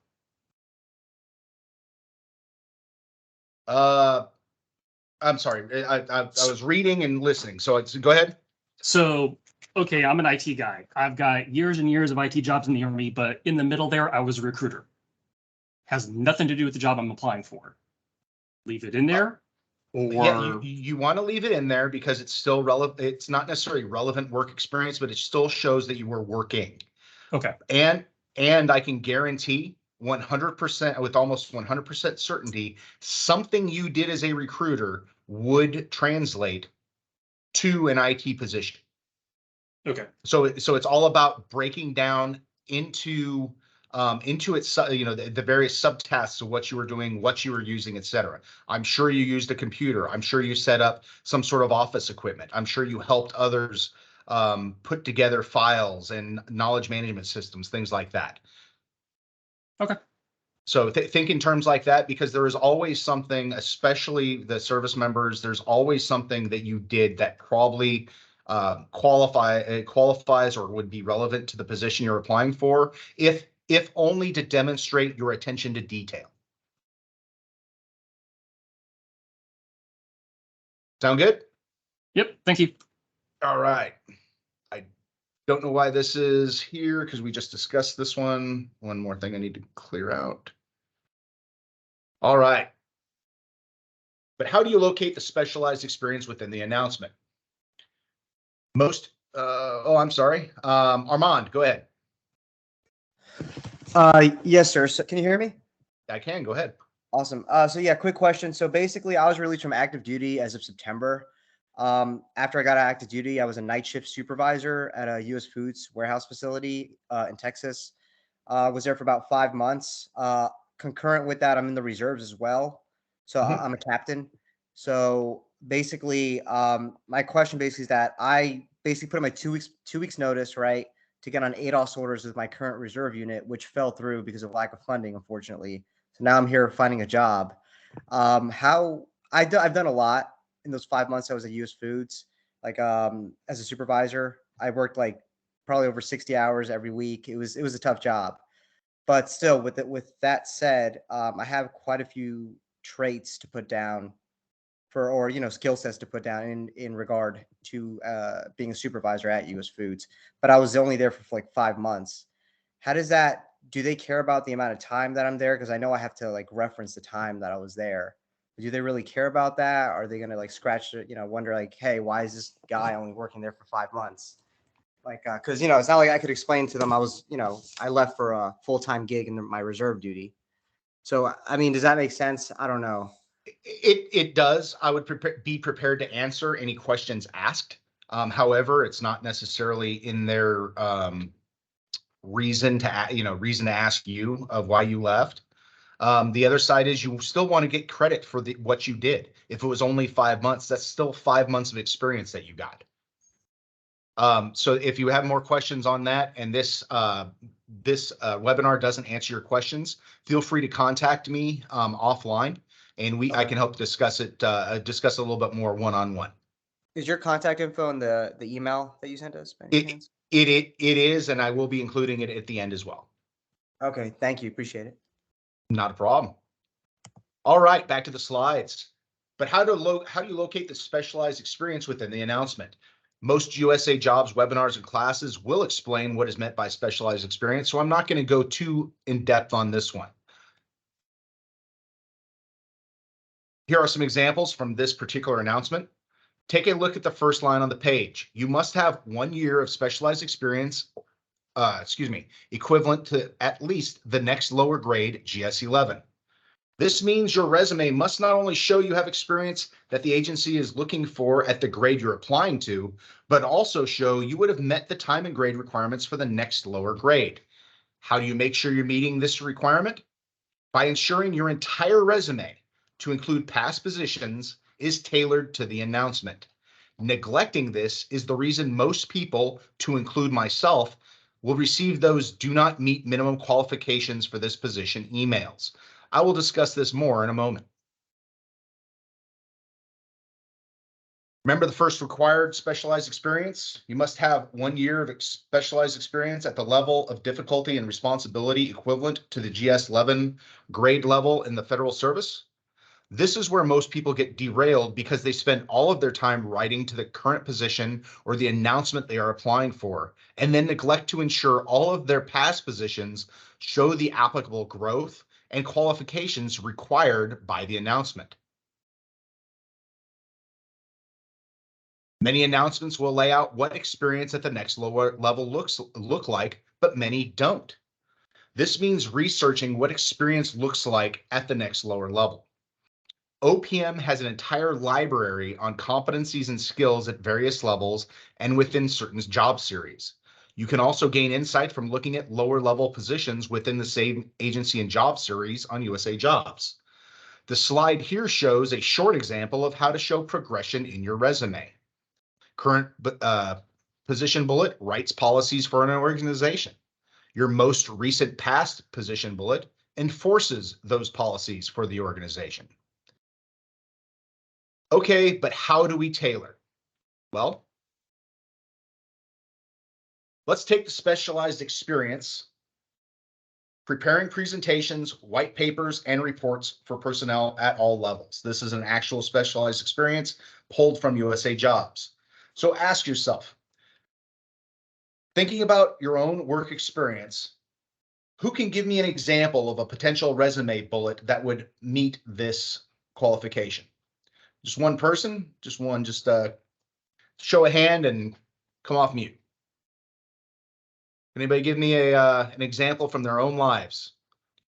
I'm sorry. I was reading and listening. So go ahead. So, okay, I'm an IT guy. I've got years and years of IT jobs in the Army, but in the middle there, I was a recruiter. Has nothing to do with the job I'm applying for. Leave it in there? Or yeah, you want to leave it in there because it's still relevant. It's not necessarily relevant work experience, but it still shows that you were working. Okay. And I can guarantee 100% with almost 100% certainty, something you did as a recruiter would translate to an IT position. Okay. So it's all about breaking down into its, the various subtasks of what you were doing, what you were using, etc. I'm sure you used a computer. I'm sure you set up some sort of office equipment. I'm sure you helped others put together files and knowledge management systems, things like that. Okay. So think in terms like that, because there is always something, especially the service members, there's always something that you did that probably qualifies or would be relevant to the position you're applying for, if only to demonstrate your attention to detail. Sound good? Yep. Thank you. All right. I don't know why this is here because we just discussed this one. One more thing I need to clear out. All right. But how do you locate the specialized experience within the announcement? I'm sorry. Armand, go ahead. Yes, sir. So can you hear me? I can, go ahead. Awesome. So yeah, quick question. So basically I was released from active duty as of September. After I got out of active duty, I was a night shift supervisor at a US Foods warehouse facility in Texas. Was there for about 5 months. Concurrent with that, I'm in the reserves as well. So I'm a captain. So basically, my question basically is that I basically put in my 2 weeks notice, right, to get on ADOS orders with my current reserve unit, which fell through because of lack of funding, unfortunately. So now I'm here finding a job. I've done a lot in those 5 months I was at US Foods. Like as a supervisor, I worked like probably over 60 hours every week. It was a tough job. But still, with that said, I have quite a few traits to put down or skill sets to put down in regard to being a supervisor at US Foods. But I was only there for like 5 months. How does that? Do they care about the amount of time that I'm there? Because I know I have to like reference the time that I was there. Do they really care about that? Are they gonna like scratch, wonder like, hey, why is this guy only working there for 5 months? Like, because it's not like I could explain to them I left for a full-time gig in my reserve duty. So I mean, does that make sense? I don't know. It does. I would be prepared to answer any questions asked. However, it's not necessarily in their reason to ask you of why you left. The other side is you still want to get credit for what you did. If it was only 5 months, that's still 5 months of experience that you got. So if you have more questions on that and this webinar doesn't answer your questions, feel free to contact me offline, and I can help discuss it a little bit more one-on-one. Is your contact info in the email that you sent us? By any chance? It is, and I will be including it at the end as well. Okay, thank you. Appreciate it. Not a problem. All right, back to the slides. But how do you locate the specialized experience within the announcement? Most USA Jobs webinars and classes will explain what is meant by specialized experience, so I'm not going to go too in depth on this one. Here are some examples from this particular announcement. Take a look at the first line on the page. You must have 1 year of specialized experience, equivalent to at least the next lower grade GS11. This means your resume must not only show you have experience that the agency is looking for at the grade you're applying to, but also show you would have met the time and grade requirements for the next lower grade. How do you make sure you're meeting this requirement? By ensuring your entire resume, to include past positions, is tailored to the announcement. Neglecting this is the reason most people, to include myself, will receive those do not meet minimum qualifications for this position emails. I will discuss this more in a moment. Remember the first required specialized experience? You must have 1 year of specialized experience at the level of difficulty and responsibility equivalent to the GS11 grade level in the federal service. This is where most people get derailed because they spend all of their time writing to the current position or the announcement they are applying for, and then neglect to ensure all of their past positions show the applicable growth and qualifications required by the announcement. Many announcements will lay out what experience at the next lower level look like, but many don't. This means researching what experience looks like at the next lower level. OPM has an entire library on competencies and skills at various levels and within certain job series. You can also gain insight from looking at lower level positions within the same agency and job series on USA Jobs. The slide here shows a short example of how to show progression in your resume. Current position bullet writes policies for an organization. Your most recent past position bullet enforces those policies for the organization. Okay, but how do we tailor? Well, let's take the specialized experience preparing presentations, white papers, and reports for personnel at all levels. This is an actual specialized experience pulled from USA Jobs. So ask yourself, thinking about your own work experience, who can give me an example of a potential resume bullet that would meet this qualification? Just one person, just one, just show a hand and come off mute. Anybody give me an example from their own lives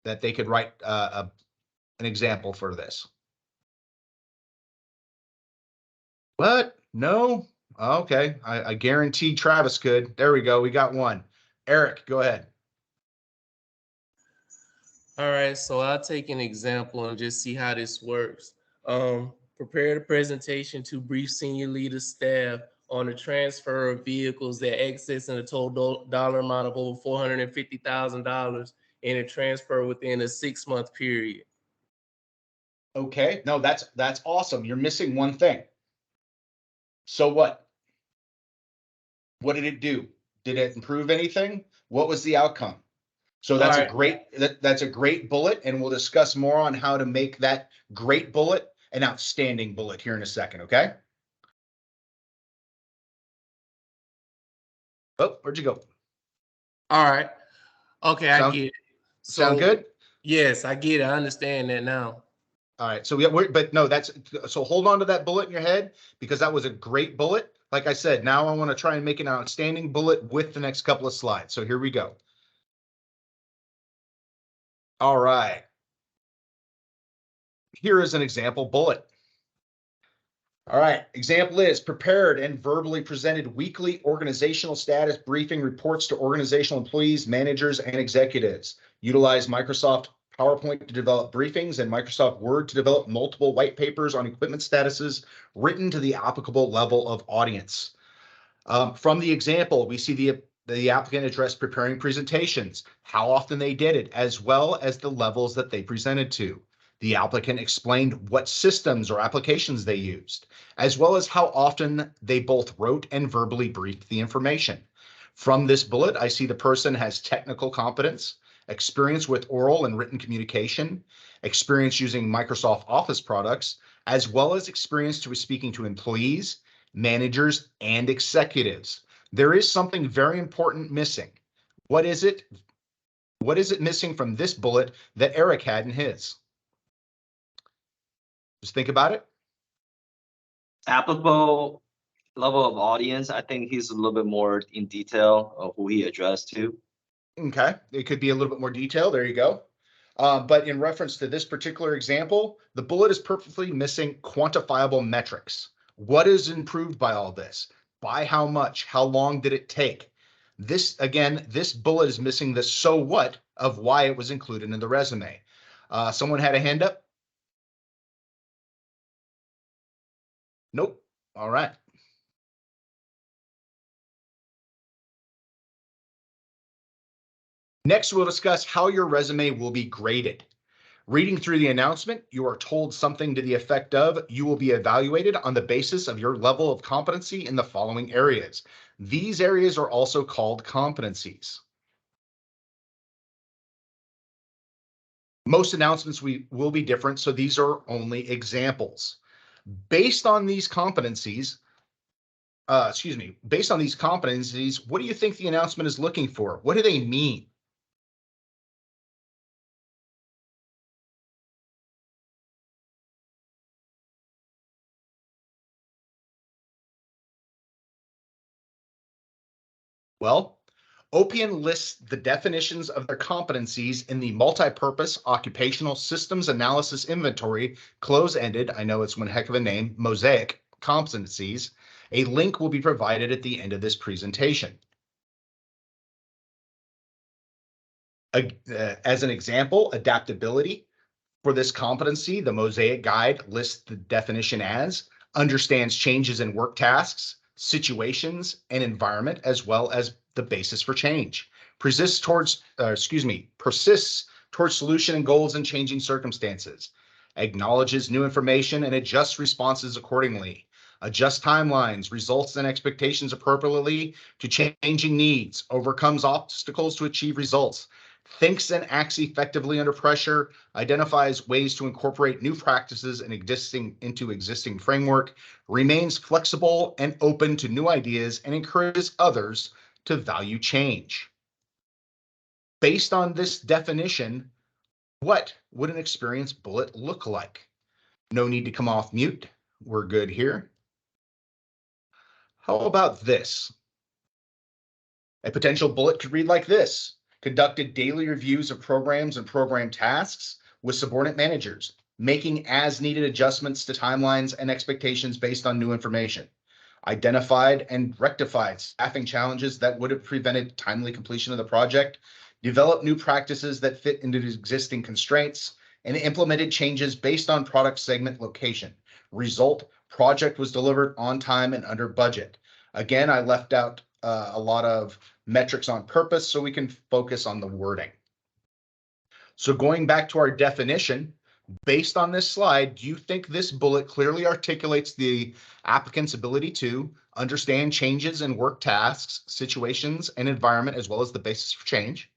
that they could write an example for this? What? No? Okay, I guarantee Travis could. There we go. We got one. Eric, go ahead. All right, so I'll take an example and just see how this works. Prepare the presentation to brief senior leader staff on the transfer of vehicles that excess in a total dollar amount of over $450,000 and a transfer within a 6-month period. Okay, no, that's awesome. You're missing one thing. So what? What did it do? Did it improve anything? What was the outcome? So that's a great that's a great bullet, and we'll discuss more on how to make that great bullet an outstanding bullet here in a second, okay? Oh, where'd you go? All right. Okay, I get it. Sound good? Yes, I get it. I understand that now. All right, so but no, so hold on to that bullet in your head because that was a great bullet. Like I said, now I want to try and make an outstanding bullet with the next couple of slides. So here we go. All right. Here is an example bullet. All right, example is prepared and verbally presented weekly organizational status briefing reports to organizational employees, managers, and executives. Utilize Microsoft PowerPoint to develop briefings and Microsoft Word to develop multiple white papers on equipment statuses written to the applicable level of audience. From the example, we see the applicant addressed preparing presentations, how often they did it, as well as the levels that they presented to. The applicant explained what systems or applications they used, as well as how often they both wrote and verbally briefed the information. From this bullet, I see the person has technical competence, experience with oral and written communication, experience using Microsoft Office products, as well as experience to speaking to employees, managers, and executives. There is something very important missing. What is it? What is it missing from this bullet that Eric had in his? Just think about it. Applicable level of audience, I think he's a little bit more in detail of who he addressed to. Okay, it could be a little bit more detail. There you go. But in reference to this particular example, the bullet is perfectly missing quantifiable metrics. What is improved by all this? By how much? How long did it take? This, again, this bullet is missing the so what of why it was included in the resume. Someone had a hand up? Nope. All right. Next, we'll discuss how your resume will be graded. Reading through the announcement, you are told something to the effect of, you will be evaluated on the basis of your level of competency in the following areas. These areas are also called competencies. Most announcements will be different, so these are only examples. Based on these competencies, based on these competencies, what do you think the announcement is looking for? What do they mean? Well, OPN lists the definitions of their competencies in the multi-purpose occupational systems analysis inventory, close-ended, I know it's one heck of a name, mosaic competencies. A link will be provided at the end of this presentation. As an example, adaptability. For this competency, the Mosaic Guide lists the definition as understands changes in work tasks, situations, and environment, as well as the basis for change. Persists towards solution and goals in changing circumstances. Acknowledges new information and adjusts responses accordingly. Adjusts timelines, results, and expectations appropriately to changing needs. Overcomes obstacles to achieve results. Thinks and acts effectively under pressure, identifies ways to incorporate new practices into existing framework, remains flexible and open to new ideas, and encourages others to value change. Based on this definition, what would an experienced bullet look like? No need to come off mute. We're good here. How about this? A potential bullet could read like this. Conducted daily reviews of programs and program tasks with subordinate managers, making as needed adjustments to timelines and expectations based on new information. Identified and rectified staffing challenges that would have prevented timely completion of the project, developed new practices that fit into the existing constraints, and implemented changes based on product segment location. Result, project was delivered on time and under budget. Again, I left out a lot of metrics on purpose so we can focus on the wording. So going back to our definition, based on this slide, do you think this bullet clearly articulates the applicant's ability to understand changes in work tasks, situations, and environment, as well as the basis for change,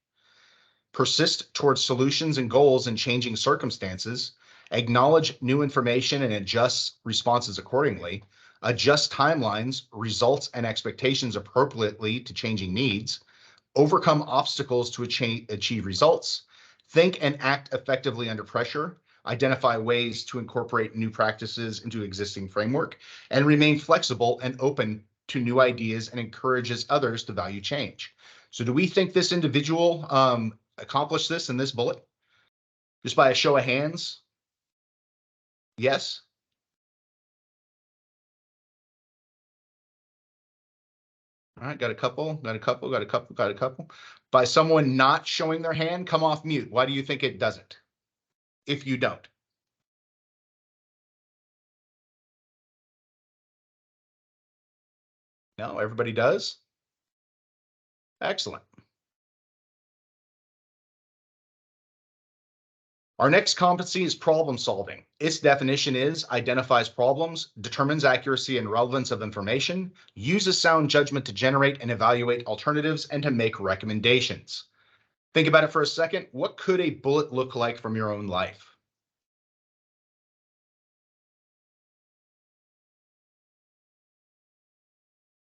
persist towards solutions and goals in changing circumstances, acknowledge new information and adjust responses accordingly, adjust timelines, results, and expectations appropriately to changing needs, overcome obstacles to achieve results, think and act effectively under pressure, identify ways to incorporate new practices into existing framework, and remain flexible and open to new ideas and encourages others to value change. So do we think this individual accomplished this in this bullet? Just by a show of hands? Yes? All right, got a couple. By someone not showing their hand, come off mute. Why do you think it doesn't? If you don't. No, everybody does? Excellent. Our next competency is problem solving. Its definition is identifies problems, determines accuracy and relevance of information, uses sound judgment to generate and evaluate alternatives, and to make recommendations. Think about it for a second. What could a bullet look like from your own life?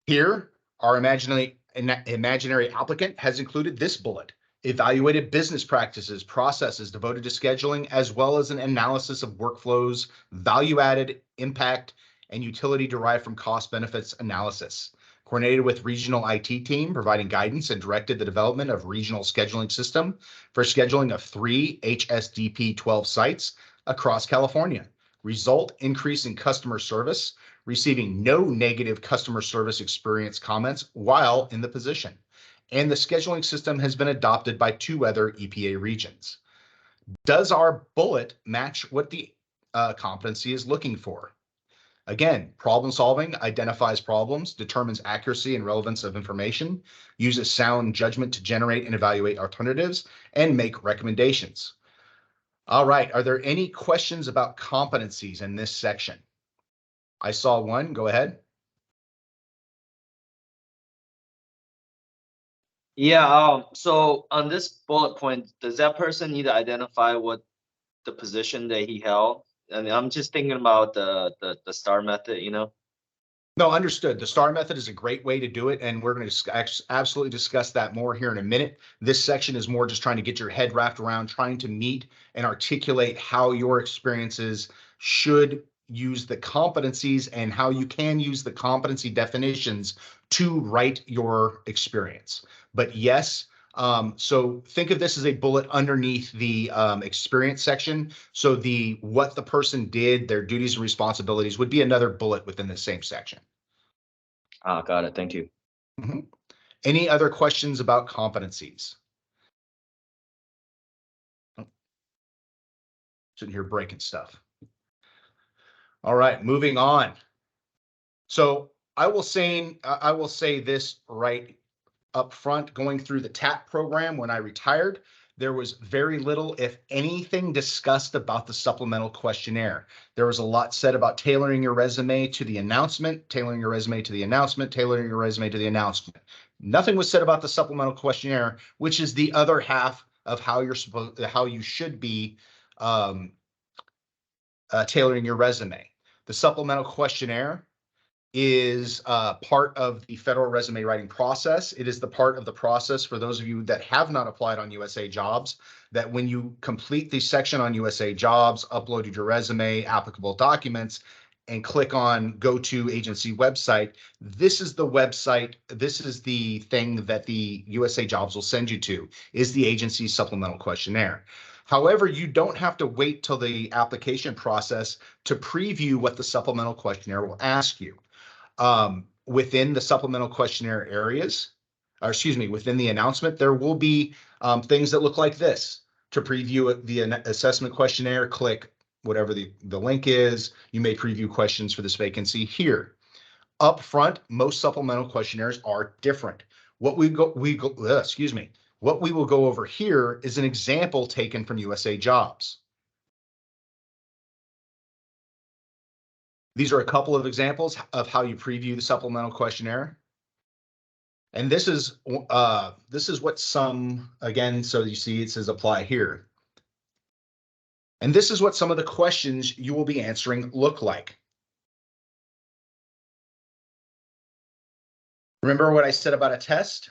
Here, our imaginary applicant has included this bullet. Evaluated business practices, processes devoted to scheduling, as well as an analysis of workflows, value added, impact, and utility derived from cost benefits analysis. Coordinated with regional IT team, providing guidance and directed the development of regional scheduling system for scheduling of 3 HSDP 12 sites across California. Result, increase in customer service, receiving no negative customer service experience comments while in the position. And the scheduling system has been adopted by 2 other EPA regions. Does our bullet match what the competency is looking for? Again, problem solving, identifies problems, determines accuracy and relevance of information, uses sound judgment to generate and evaluate alternatives, and make recommendations. All right, are there any questions about competencies in this section? I saw one, go ahead. Yeah, so on this bullet point, does that person need to identify what the position that he held? I mean, I'm just thinking about the STAR method, you know? No, understood. The STAR method is a great way to do it, and we're going to absolutely discuss that more here in a minute. This section is more just trying to get your head wrapped around trying to meet and articulate how your experiences should use the competencies and how you can use the competency definitions to write your experience. But yes, so think of this as a bullet underneath the experience section. So what the person did, their duties and responsibilities would be another bullet within the same section. Ah, got it. Thank you. Mhm. Any other questions about competencies? Sitting here breaking stuff. All right, moving on. So I will say this right up front. Going through the TAP program when I retired, there was very little, if anything, discussed about the supplemental questionnaire. There was a lot said about tailoring your resume to the announcement, tailoring your resume to the announcement, tailoring your resume to the announcement. Nothing was said about the supplemental questionnaire, which is the other half of how you should be tailoring your resume. The supplemental questionnaire is part of the federal resume writing process. It is the part of the process for those of you that have not applied on USA Jobs, that when you complete the section on USA Jobs, uploaded your resume, applicable documents, and click on go to agency website, this is the website, this is the thing that the USA Jobs will send you to, is the agency supplemental questionnaire. However, you don't have to wait till the application process to preview what the supplemental questionnaire will ask you. Within the supplemental questionnaire areas, or excuse me, within the announcement, there will be things that look like this. To preview the assessment questionnaire, click whatever the link is. You may preview questions for this vacancy here. Up front, most supplemental questionnaires are different. What we will go over here is an example taken from USA Jobs. These are a couple of examples of how you preview the supplemental questionnaire. And this is what some, again, so you see it says apply here. And this is what some of the questions you will be answering look like. Remember what I said about a test?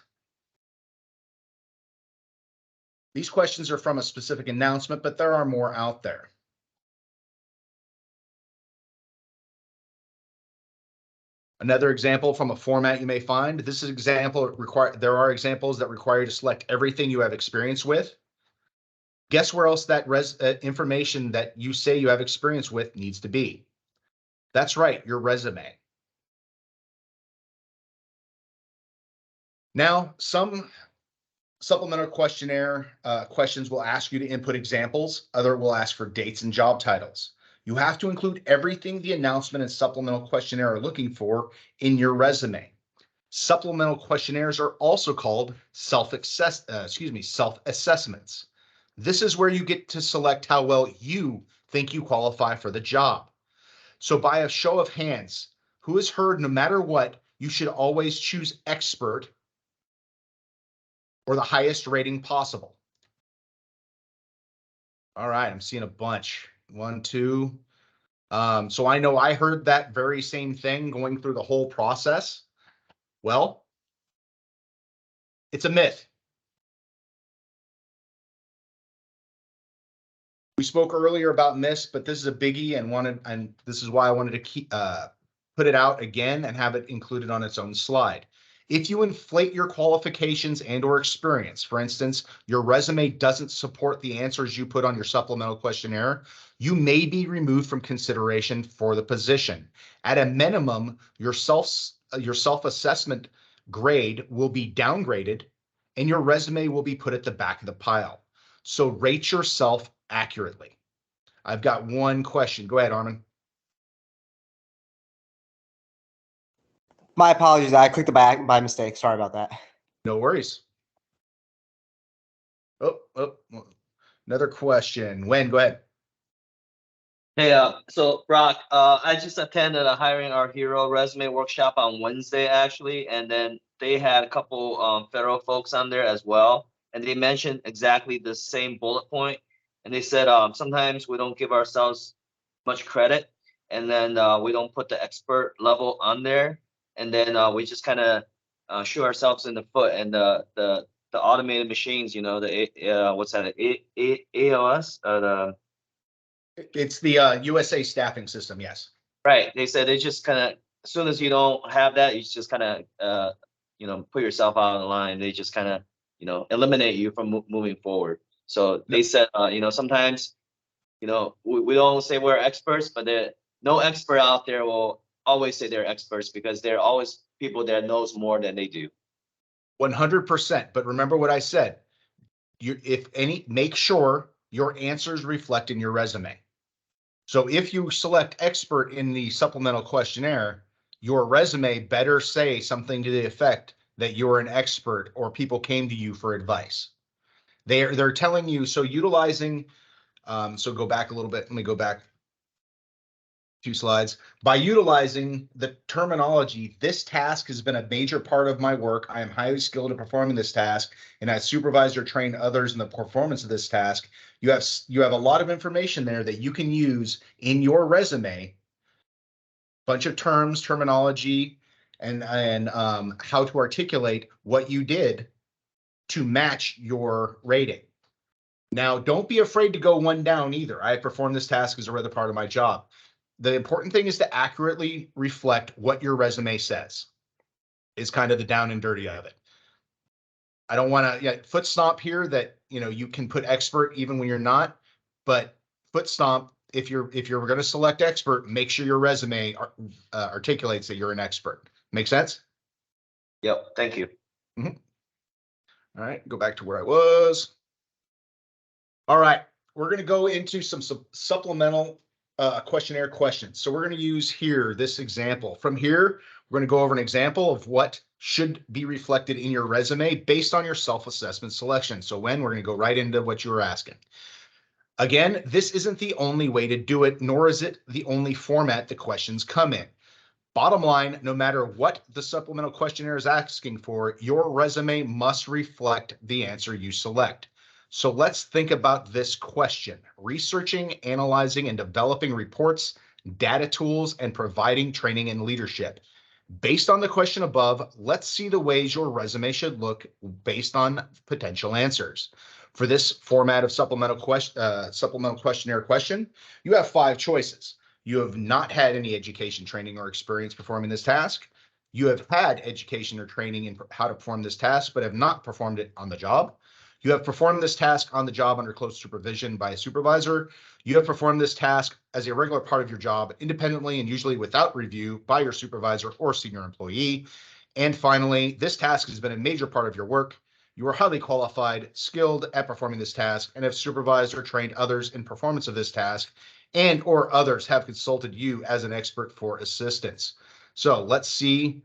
These questions are from a specific announcement, but there are more out there. Another example from a format you may find. This is there are examples that require you to select everything you have experience with. Guess where else that information that you say you have experience with needs to be? That's right, your resume. Now, some supplemental questionnaire questions will ask you to input examples. Other will ask for dates and job titles. You have to include everything the announcement and supplemental questionnaire are looking for in your resume. Supplemental questionnaires are also called self-assessments. This is where you get to select how well you think you qualify for the job. So by a show of hands, who has heard no matter what, you should always choose expert or the highest rating possible? All right, I'm seeing a bunch. 1, 2. So I know I heard that very same thing going through the whole process. Well, it's a myth. We spoke earlier about myths, but this is a biggie, and this is why I wanted to put it out again and have it included on its own slide. If you inflate your qualifications and or experience, for instance, your resume doesn't support the answers you put on your supplemental questionnaire, you may be removed from consideration for the position. At a minimum, your self-assessment grade will be downgraded and your resume will be put at the back of the pile. So rate yourself accurately. I've got one question. Go ahead, Armin. My apologies. I clicked the back by mistake. Sorry about that. No worries. Oh, another question. Wen, go ahead. Hey, so Brock, I just attended a Hiring Our Hero resume workshop on Wednesday, actually, and then they had a couple federal folks on there as well, and they mentioned exactly the same bullet point, and they said sometimes we don't give ourselves much credit, and then we don't put the expert level on there, and then we just kind of shoot ourselves in the foot, and the automated machines, you know, what's that? AOS? It's the USA staffing system, yes. Right. They said they just kind of, as soon as you don't have that, you just kind of, put yourself out of the line. They just kind of, eliminate you from moving forward. So they said, sometimes, we don't say we're experts, but no expert out there will always say they're experts because there are always people that knows more than they do. 100%. But remember what I said. Make sure your answers reflect in your resume. So if you select expert in the supplemental questionnaire, your resume better say something to the effect that you're an expert or people came to you for advice. They're telling you, so utilizing, so go back a little bit. Let me go back 2 slides. By utilizing the terminology, this task has been a major part of my work. I am highly skilled at performing this task, and I supervise or train others in the performance of this task. You have a lot of information there that you can use in your resume. Bunch of terms, terminology, and how to articulate what you did to match your rating. Now, don't be afraid to go one down either. I perform this task as a regular part of my job. The important thing is to accurately reflect what your resume says, is kind of the down and dirty of it. I don't want to foot stomp here that, you can put expert even when you're not, but foot stomp, if you're going to select expert, make sure your resume articulates that you're an expert. Make sense? Yep. Thank you. All right, go back to where I was. All right, we're going to go into some supplemental questionnaire questions. So we're going to use here this example. From here, we're going to go over an example of what should be reflected in your resume based on your self-assessment selection. So we're going to go right into what you were asking. Again, this isn't the only way to do it, nor is it the only format the questions come in. Bottom line, no matter what the supplemental questionnaire is asking for, your resume must reflect the answer you select. So let's think about this question: researching, analyzing, and developing reports, data tools, and providing training and leadership. Based on the question above, let's see the ways your resume should look based on potential answers. For this format of supplemental questionnaire question, you have 5 choices. You have not had any education, training, or experience performing this task. You have had education or training in how to perform this task, but have not performed it on the job. You have performed this task on the job under close supervision by a supervisor. You have performed this task as a regular part of your job independently and usually without review by your supervisor or senior employee. And finally, this task has been a major part of your work. You are highly qualified, skilled at performing this task, and have supervised or trained others in performance of this task, and or others have consulted you as an expert for assistance. So let's see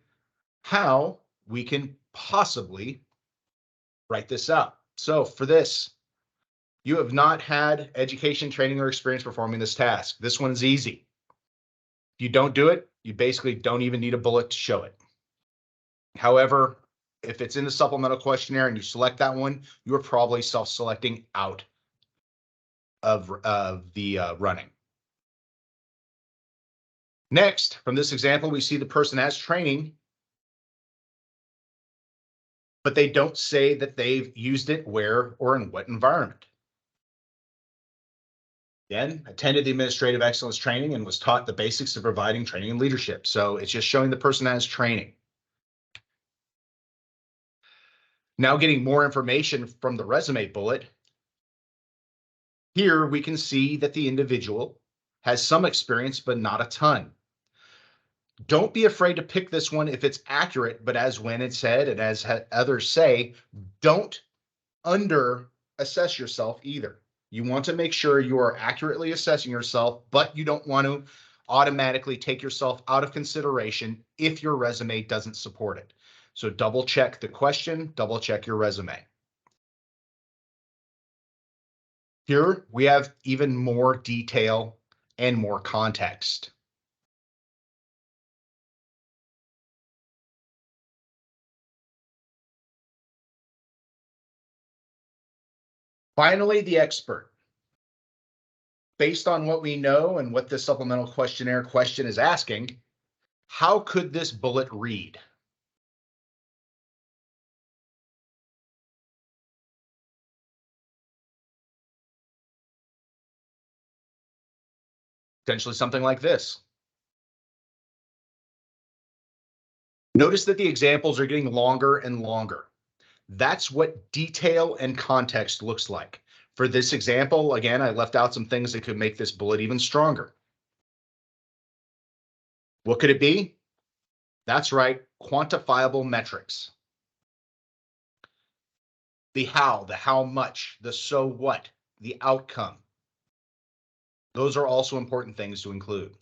how we can possibly write this out. So for this, you have not had education, training, or experience performing this task. This one's easy. If you don't do it, you basically don't even need a bullet to show it. However, if it's in the supplemental questionnaire and you select that one, you're probably self-selecting out of the running. Next, from this example, we see the person has training, but they don't say that they've used it where or in what environment. Again, attended the administrative excellence training and was taught the basics of providing training and leadership. So it's just showing the person has training. Now getting more information from the resume bullet. Here we can see that the individual has some experience, but not a ton. Don't be afraid to pick this one if it's accurate, but as when it's said and as others say, don't under assess yourself either. You want to make sure you are accurately assessing yourself, but you don't want to automatically take yourself out of consideration if your resume doesn't support it. So double check the question, double check your resume. Here we have even more detail and more context. Finally, the expert. Based on what we know and what the supplemental questionnaire question is asking, how could this bullet read? Potentially something like this. Notice that the examples are getting longer and longer. That's what detail and context looks like. For this example, again, I left out some things that could make this bullet even stronger. What could it be? That's right, quantifiable metrics. The how much, the so what, the outcome. Those are also important things to include.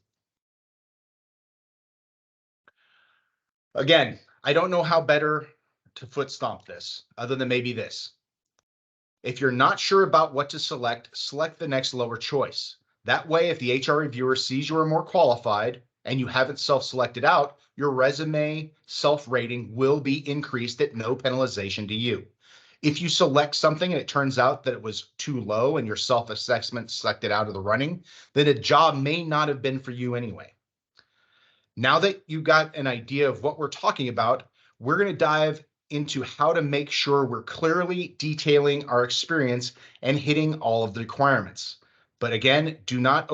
Again, I don't know how better to foot stomp this, other than maybe this. If you're not sure about what to select, select the next lower choice. That way, if the HR reviewer sees you are more qualified and you haven't self-selected out, your resume self-rating will be increased at no penalization to you. If you select something and it turns out that it was too low and your self-assessment selected out of the running, then a job may not have been for you anyway. Now that you got an idea of what we're talking about, we're going to dive into how to make sure we're clearly detailing our experience and hitting all of the requirements. But again, do not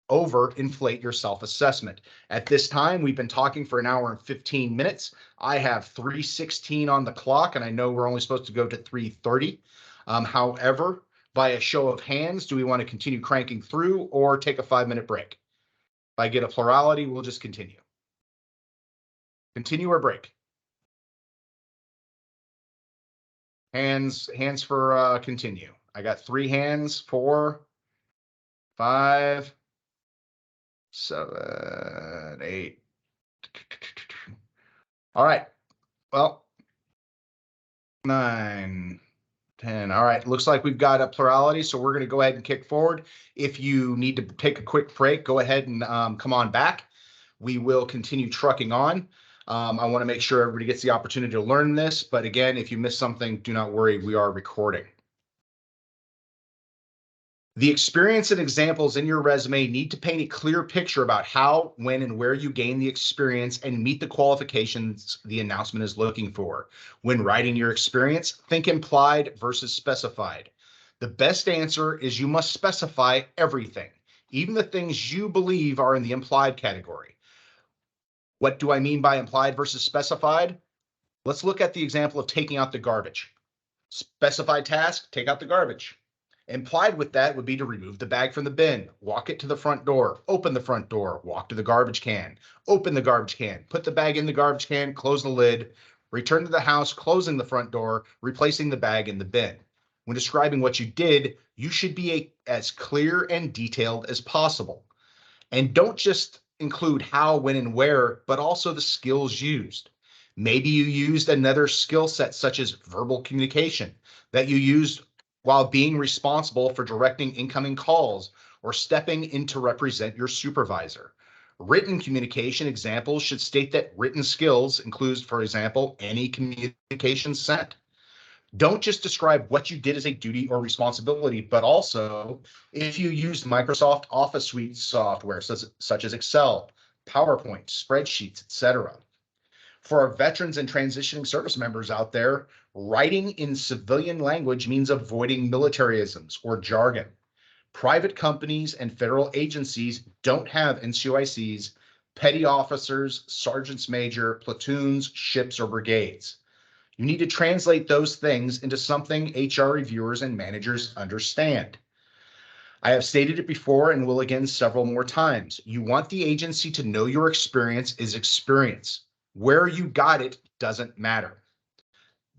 overinflate your self-assessment. At this time, we've been talking for 1 hour and 15 minutes. I have 3:16 on the clock, and I know we're only supposed to go to 3:30. However, by a show of hands, do we want to continue cranking through or take a 5-minute break? If I get a plurality, we'll just continue. Continue or break? Hands for continue. I got 3 hands, 4, 5, 7, 8. All right. Well, 9, 10. All right. Looks like we've got a plurality, so we're going to go ahead and kick forward. If you need to take a quick break, go ahead and come on back. We will continue trucking on. I want to make sure everybody gets the opportunity to learn this. But again, if you miss something, do not worry. We are recording. The experience and examples in your resume need to paint a clear picture about how, when, and where you gain the experience and meet the qualifications the announcement is looking for. When writing your experience, think implied versus specified. The best answer is you must specify everything, even the things you believe are in the implied category. What do I mean by implied versus specified? Let's look at the example of taking out the garbage. Specified task, take out the garbage. Implied with that would be to remove the bag from the bin, walk it to the front door, open the front door, walk to the garbage can, open the garbage can, put the bag in the garbage can, close the lid, return to the house, closing the front door, replacing the bag in the bin. When describing what you did, you should be as clear and detailed as possible. And don't just include how, when, and where, but also the skills used. Maybe you used another skill set such as verbal communication that you used while being responsible for directing incoming calls or stepping in to represent your supervisor. Written communication examples should state that written skills includes, for example, any communication sent. Don't just describe what you did as a duty or responsibility, but also if you used Microsoft Office Suite software such as Excel, PowerPoint, spreadsheets, etc. For our veterans and transitioning service members out there, writing in civilian language means avoiding militarisms or jargon. Private companies and federal agencies don't have NCOICs, petty officers, sergeants major, platoons, ships, or brigades. You need to translate those things into something HR reviewers and managers understand. I have stated it before and will again several more times. You want the agency to know your experience is experience. Where you got it doesn't matter.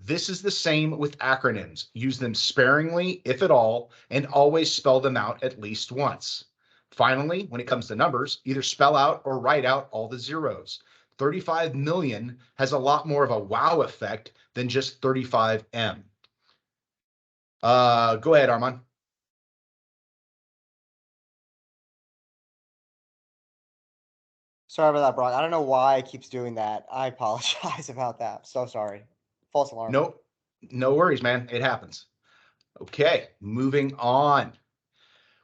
This is the same with acronyms. Use them sparingly, if at all, and always spell them out at least once. Finally, when it comes to numbers, either spell out or write out all the zeros. 35 million has a lot more of a wow effect than just 35M. Go ahead, Armand. Sorry about that, Brock. I don't know why it keeps doing that. I apologize about that. So sorry. False alarm. Nope. No worries, man. It happens. Okay, moving on.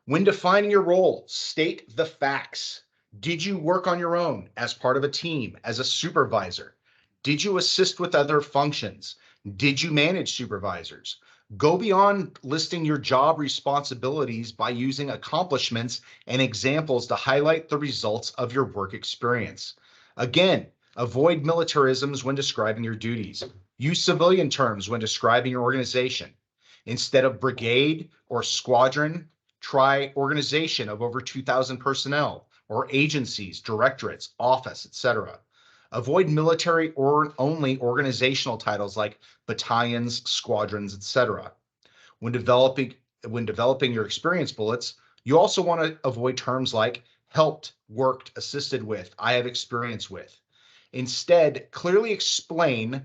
When defining your role, state the facts. Did you work on your own as part of a team, as a supervisor? Did you assist with other functions? Did you manage supervisors? Go beyond listing your job responsibilities by using accomplishments and examples to highlight the results of your work experience. Again, Avoid militarisms when describing your duties. Use civilian terms when describing your organization. Instead of brigade or squadron, try organization of over 2,000 personnel or agencies, directorates, office, etc. Avoid military or only organizational titles like battalions, squadrons, etc. When developing your experience bullets, you also want to avoid terms like helped, worked, assisted with, I have experience with. Instead, clearly explain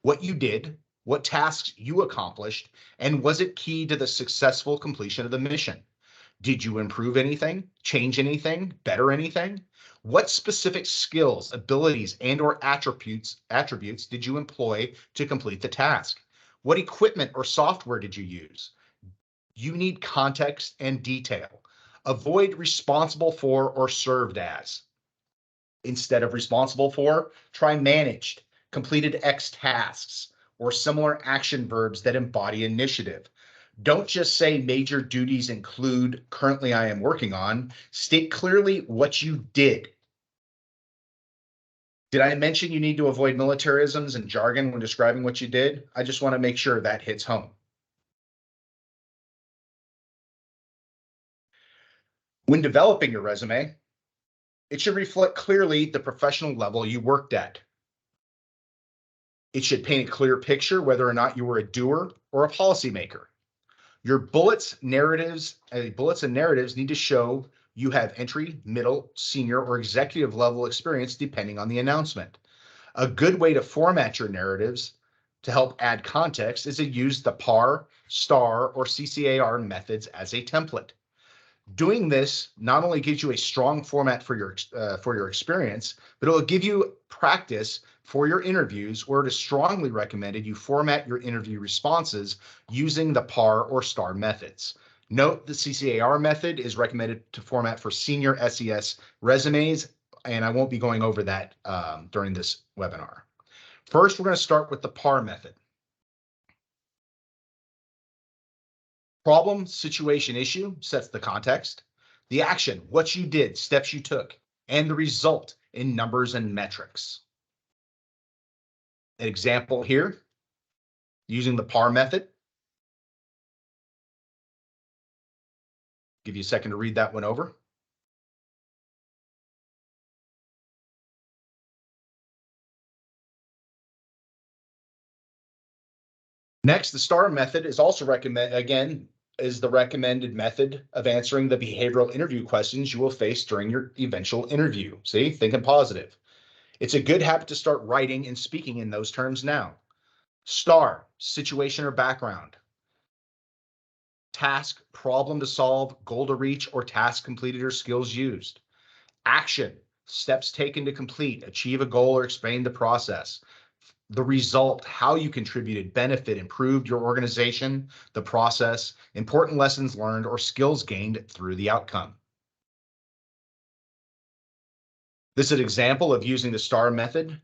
what you did, what tasks you accomplished, and was it key to the successful completion of the mission? Did you improve anything, change anything, better anything? What specific skills, abilities, and or attributes did you employ to complete the task? What equipment or software did you use? You need context and detail. Avoid responsible for or served as. Instead of responsible for, try managed, completed X tasks, or similar action verbs that embody initiative. Don't just say major duties include currently I am working on. State clearly what you did. Did I mention you need to avoid militarisms and jargon when describing what you did? I just want to make sure that hits home. When developing your resume, it should reflect clearly the professional level you worked at. It should paint a clear picture whether or not you were a doer or a policymaker. Your bullets and narratives need to show you have entry, middle, senior, or executive level experience depending on the announcement. A good way to format your narratives to help add context is to use the PAR, STAR, or CCAR methods as a template. Doing this not only gives you a strong format for your experience, but it will give you practice for your interviews, where it is strongly recommended you format your interview responses using the PAR or STAR methods. Note the CCAR method is recommended to format for senior SES resumes, and I won't be going over that during this webinar. First, we're going to start with the PAR method. Problem, situation, issue sets the context. The action, what you did, steps you took, and the result in numbers and metrics. An example here, using the PAR method. Give you a second to read that one over. Next, the STAR method is also is the recommended method of answering the behavioral interview questions you will face during your eventual interview. See, thinking positive. It's a good habit to start writing and speaking in those terms now. STAR, situation or background. Task, problem to solve, goal to reach, or task completed or skills used. Action, steps taken to complete, achieve a goal, or explain the process. The result, how you contributed, benefit, improved your organization, the process, important lessons learned, or skills gained through the outcome. This is an example of using the STAR method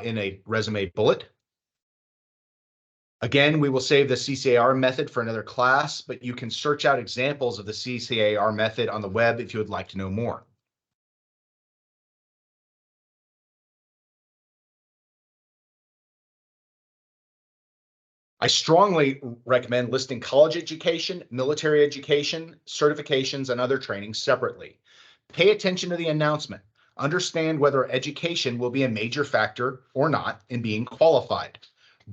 in a resume bullet. Again, we will save the CCAR method for another class, but you can search out examples of the CCAR method on the web if you would like to know more. I strongly recommend listing college education, military education, certifications, and other trainings separately. Pay attention to the announcement. Understand whether education will be a major factor or not in being qualified.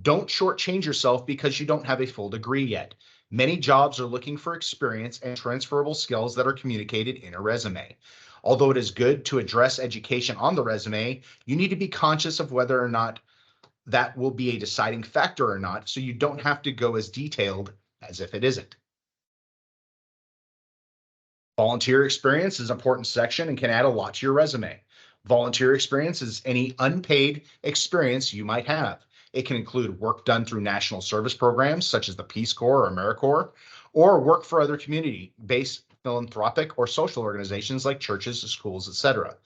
Don't shortchange yourself because you don't have a full degree yet. Many jobs are looking for experience and transferable skills that are communicated in a resume. Although it is good to address education on the resume, you need to be conscious of whether or not that will be a deciding factor or not, so you don't have to go as detailed as if it isn't. Volunteer experience is an important section and can add a lot to your resume. Volunteer experience is any unpaid experience you might have. It can include work done through national service programs such as the Peace Corps or AmeriCorps, or work for other community-based philanthropic or social organizations like churches, schools, etc.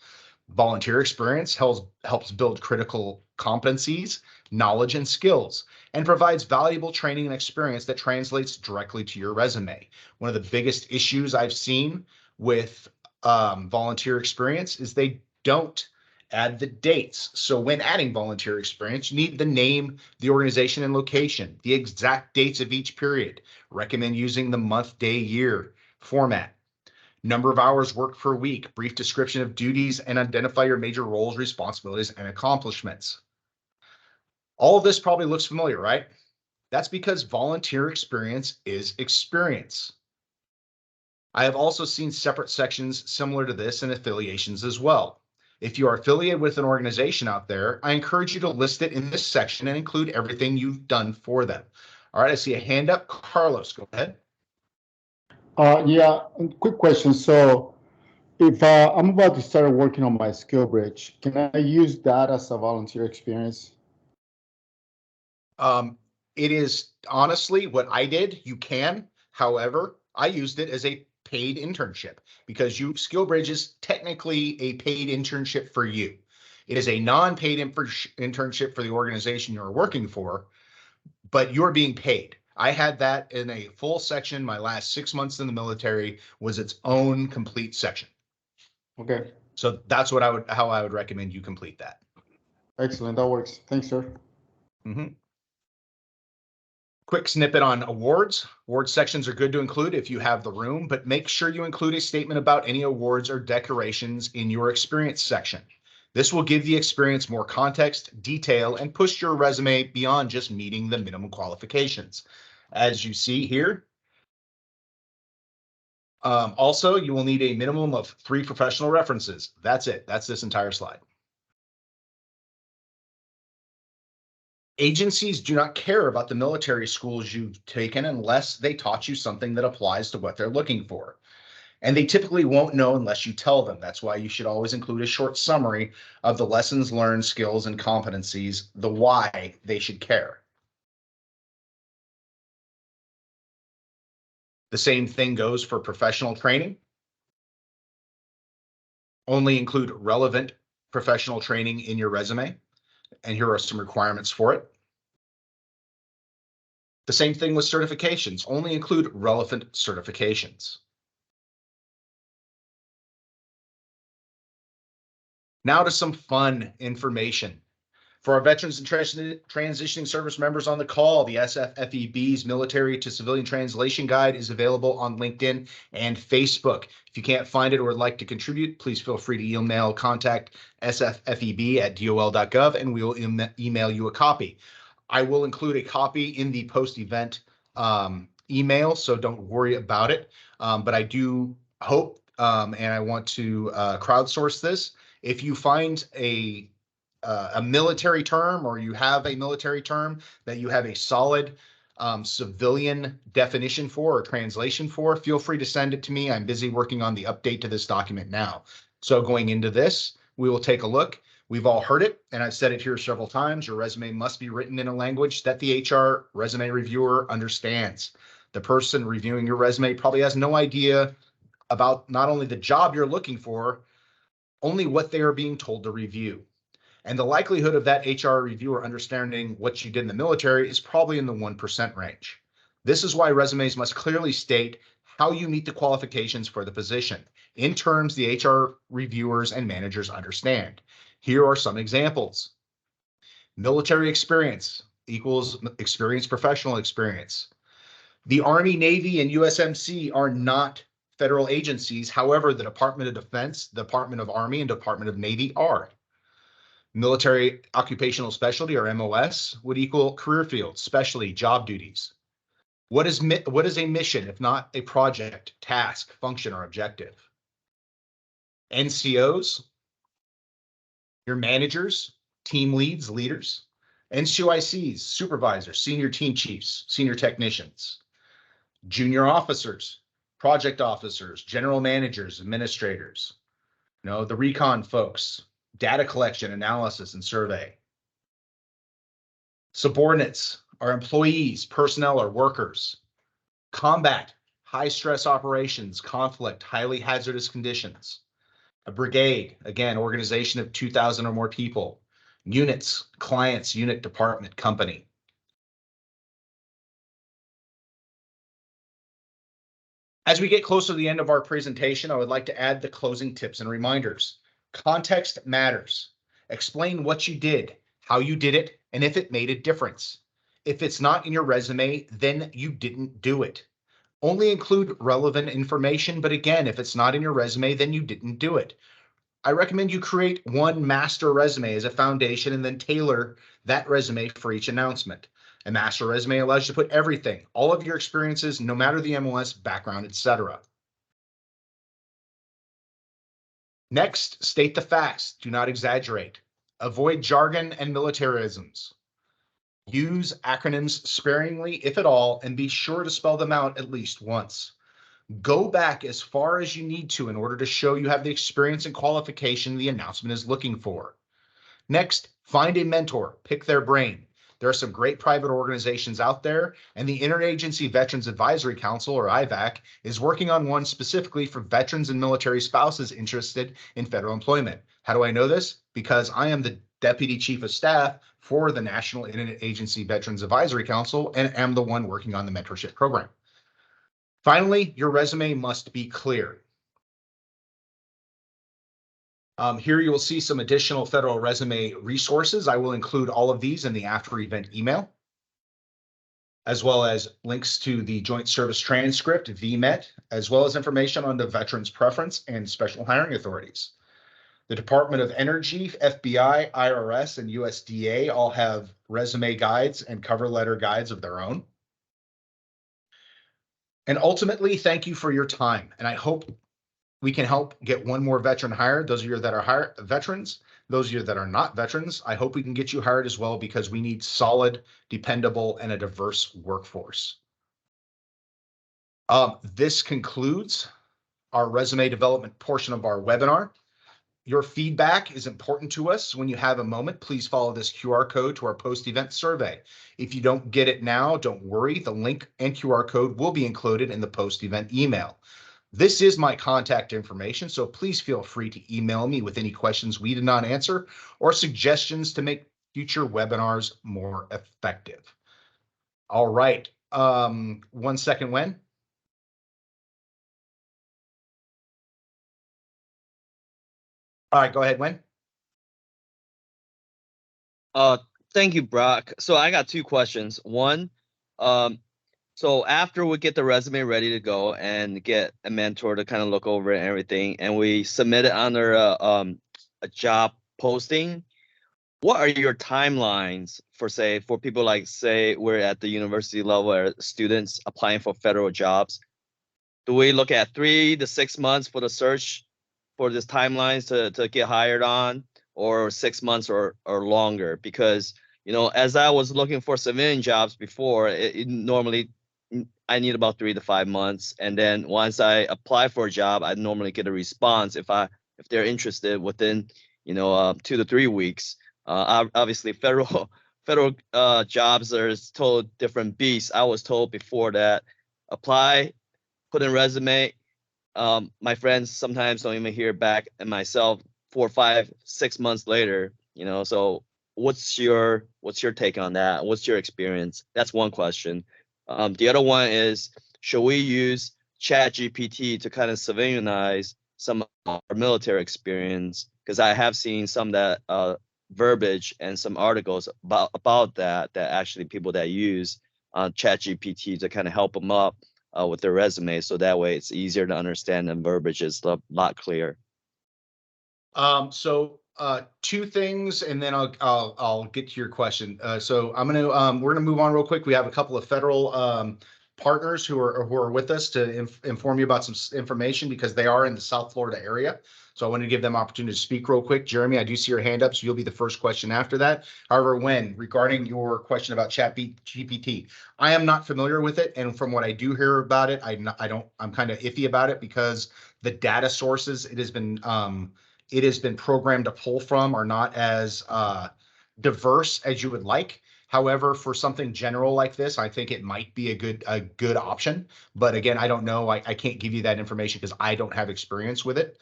Volunteer experience helps build critical competencies, knowledge, and skills, and provides valuable training and experience that translates directly to your resume. One of the biggest issues I've seen with volunteer experience is they don't Add the dates. So when adding volunteer experience, you need the name, the organization and location, the exact dates of each period. Recommend using the month, day, year format. Number of hours worked per week, brief description of duties, and identify your major roles, responsibilities, and accomplishments. All of this probably looks familiar, right? That's because volunteer experience is experience. I have also seen separate sections similar to this in affiliations as well. If you are affiliated with an organization out there, I encourage you to list it in this section and include everything you've done for them. All right, I see a hand up. Carlos, go ahead. Yeah, quick question. So if I'm about to start working on my skill bridge, can I use that as a volunteer experience? It is honestly what I did. You can, however, I used it as a paid internship because SkillBridge is technically a paid internship for you. It is a non-paid internship for the organization you're working for, but you're being paid. I had that in a full section. My last 6 months in the military was its own complete section. Okay. So that's what how I would recommend you complete that. Excellent. That works. Thanks, sir. Mm-hmm. Quick snippet on awards. Award sections are good to include if you have the room, but make sure you include a statement about any awards or decorations in your experience section. This will give the experience more context, detail, and push your resume beyond just meeting the minimum qualifications. As you see here, also, you will need a minimum of 3 professional references. That's it. That's this entire slide. Agencies do not care about the military schools you've taken unless they taught you something that applies to what they're looking for. And they typically won't know unless you tell them. That's why you should always include a short summary of the lessons learned, skills, and competencies, the why they should care. The same thing goes for professional training. Only include relevant professional training in your resume. And here are some requirements for it. The same thing with certifications. Only include relevant certifications. Now to some fun information. For our veterans and transitioning service members on the call, the SFFEB's Military to Civilian Translation Guide is available on LinkedIn and Facebook. If you can't find it or would like to contribute, please feel free to email contact sffeb@dol.gov and we will email you a copy. I will include a copy in the post-event email, so don't worry about it. But I do hope and I want to crowdsource this. If you find a military term or you have a military term that you have a solid civilian definition for or translation for, feel free to send it to me. I'm busy working on the update to this document now. So going into this, we will take a look. We've all heard it, and I've said it here several times. Your resume must be written in a language that the HR resume reviewer understands. The person reviewing your resume probably has no idea about not only the job you're looking for, only what they are being told to review. And the likelihood of that HR reviewer understanding what you did in the military is probably in the 1% range. This is why resumes must clearly state how you meet the qualifications for the position in terms the HR reviewers and managers understand. Here are some examples. Military experience equals experience, professional experience. The Army, Navy, and USMC are not federal agencies. However, the Department of Defense, Department of Army, and Department of Navy are. Military occupational specialty, or MOS, would equal career field, specialty, job duties. What is a mission if not a project, task, function, or objective? NCOs, your managers, team leads, leaders. NCOICs, supervisors, senior team chiefs, senior technicians. Junior officers, project officers, general managers, administrators. The recon folks, data collection, analysis, and survey. Subordinates are employees, personnel, or workers. Combat, high stress operations, conflict, highly hazardous conditions. A brigade, again, organization of 2,000 or more people. Units, clients, unit, department, company. As we get closer to the end of our presentation, I would like to add the closing tips and reminders. Context matters. Explain what you did, how you did it, and if it made a difference. If it's not in your resume, then you didn't do it. Only include relevant information, but again, if it's not in your resume, then you didn't do it. I recommend you create one master resume as a foundation and then tailor that resume for each announcement. A master resume allows you to put everything, all of your experiences, no matter the MLS, background, etc. Next, state the facts. Do not exaggerate. Avoid jargon and militarisms. Use acronyms sparingly, if at all, and be sure to spell them out at least once. Go back as far as you need to in order to show you have the experience and qualification the announcement is looking for. Next, find a mentor, pick their brain. There are some great private organizations out there, and the Interagency Veterans Advisory Council, or IVAC, is working on one specifically for veterans and military spouses interested in federal employment. How do I know this? Because I am the Deputy Chief of Staff for the National Interagency Veterans Advisory Council and am the one working on the mentorship program. Finally, your resume must be clear. Here you will see some additional federal resume resources. I will include all of these in the after event email, as well as links to the Joint Service Transcript, VMET, as well as information on the Veterans Preference and Special Hiring Authorities. The Department of Energy, FBI, IRS, and USDA all have resume guides and cover letter guides of their own. And ultimately, thank you for your time. And I hope we can help get one more veteran hired. Those of you that are veterans, those of you that are not veterans, I hope we can get you hired as well, because we need solid, dependable, and a diverse workforce. This concludes our resume development portion of our webinar. Your feedback is important to us. When you have a moment, please follow this QR code to our post-event survey. If you don't get it now, don't worry. The link and QR code will be included in the post-event email. This is my contact information, so please feel free to email me with any questions we did not answer or suggestions to make future webinars more effective. All right. 1 second, Wen. All right, go ahead, Wen. Thank you, Brock. So I got 2 questions. One, so after we get the resume ready to go and get a mentor to kind of look over it and everything, and we submit it under a job posting, what are your timelines for, say, for people like, say, we're at the university level or students applying for federal jobs? Do we look at 3 to 6 months for the search for this timelines to get hired on, or 6 months or longer? Because, you know, as I was looking for civilian jobs before, it normally I need about 3 to 5 months, and then once I apply for a job, I normally get a response if they're interested within, you know, 2 to 3 weeks. Obviously, federal jobs are total different beasts. I was told before that apply, put in resume. My friends sometimes don't even hear back, and myself 4, 5, 6 months later. You know, so what's your take on that? What's your experience? That's one question. The other one is, should we use ChatGPT to kind of civilianize some of our military experience? Because I have seen some that verbiage and some articles about that actually people that use ChatGPT to kind of help them up with their resume, so that way it's easier to understand and verbiage is a lot clearer. So 2 things, and then I'll get to your question. So we're gonna move on real quick. We have a couple of federal partners who are with us to inform you about some information, because they are in the South Florida area. So I wanted to give them opportunity to speak real quick. Jeremy, I do see your hand up, so you'll be the first question after that. However, regarding your question about ChatGPT, I am not familiar with it, and from what I do hear about it, I'm kind of iffy about it, because the data sources it has been programmed to pull from are not as diverse as you would like. However, for something general like this, I think it might be a good option. But again, I don't know. I can't give you that information because I don't have experience with it.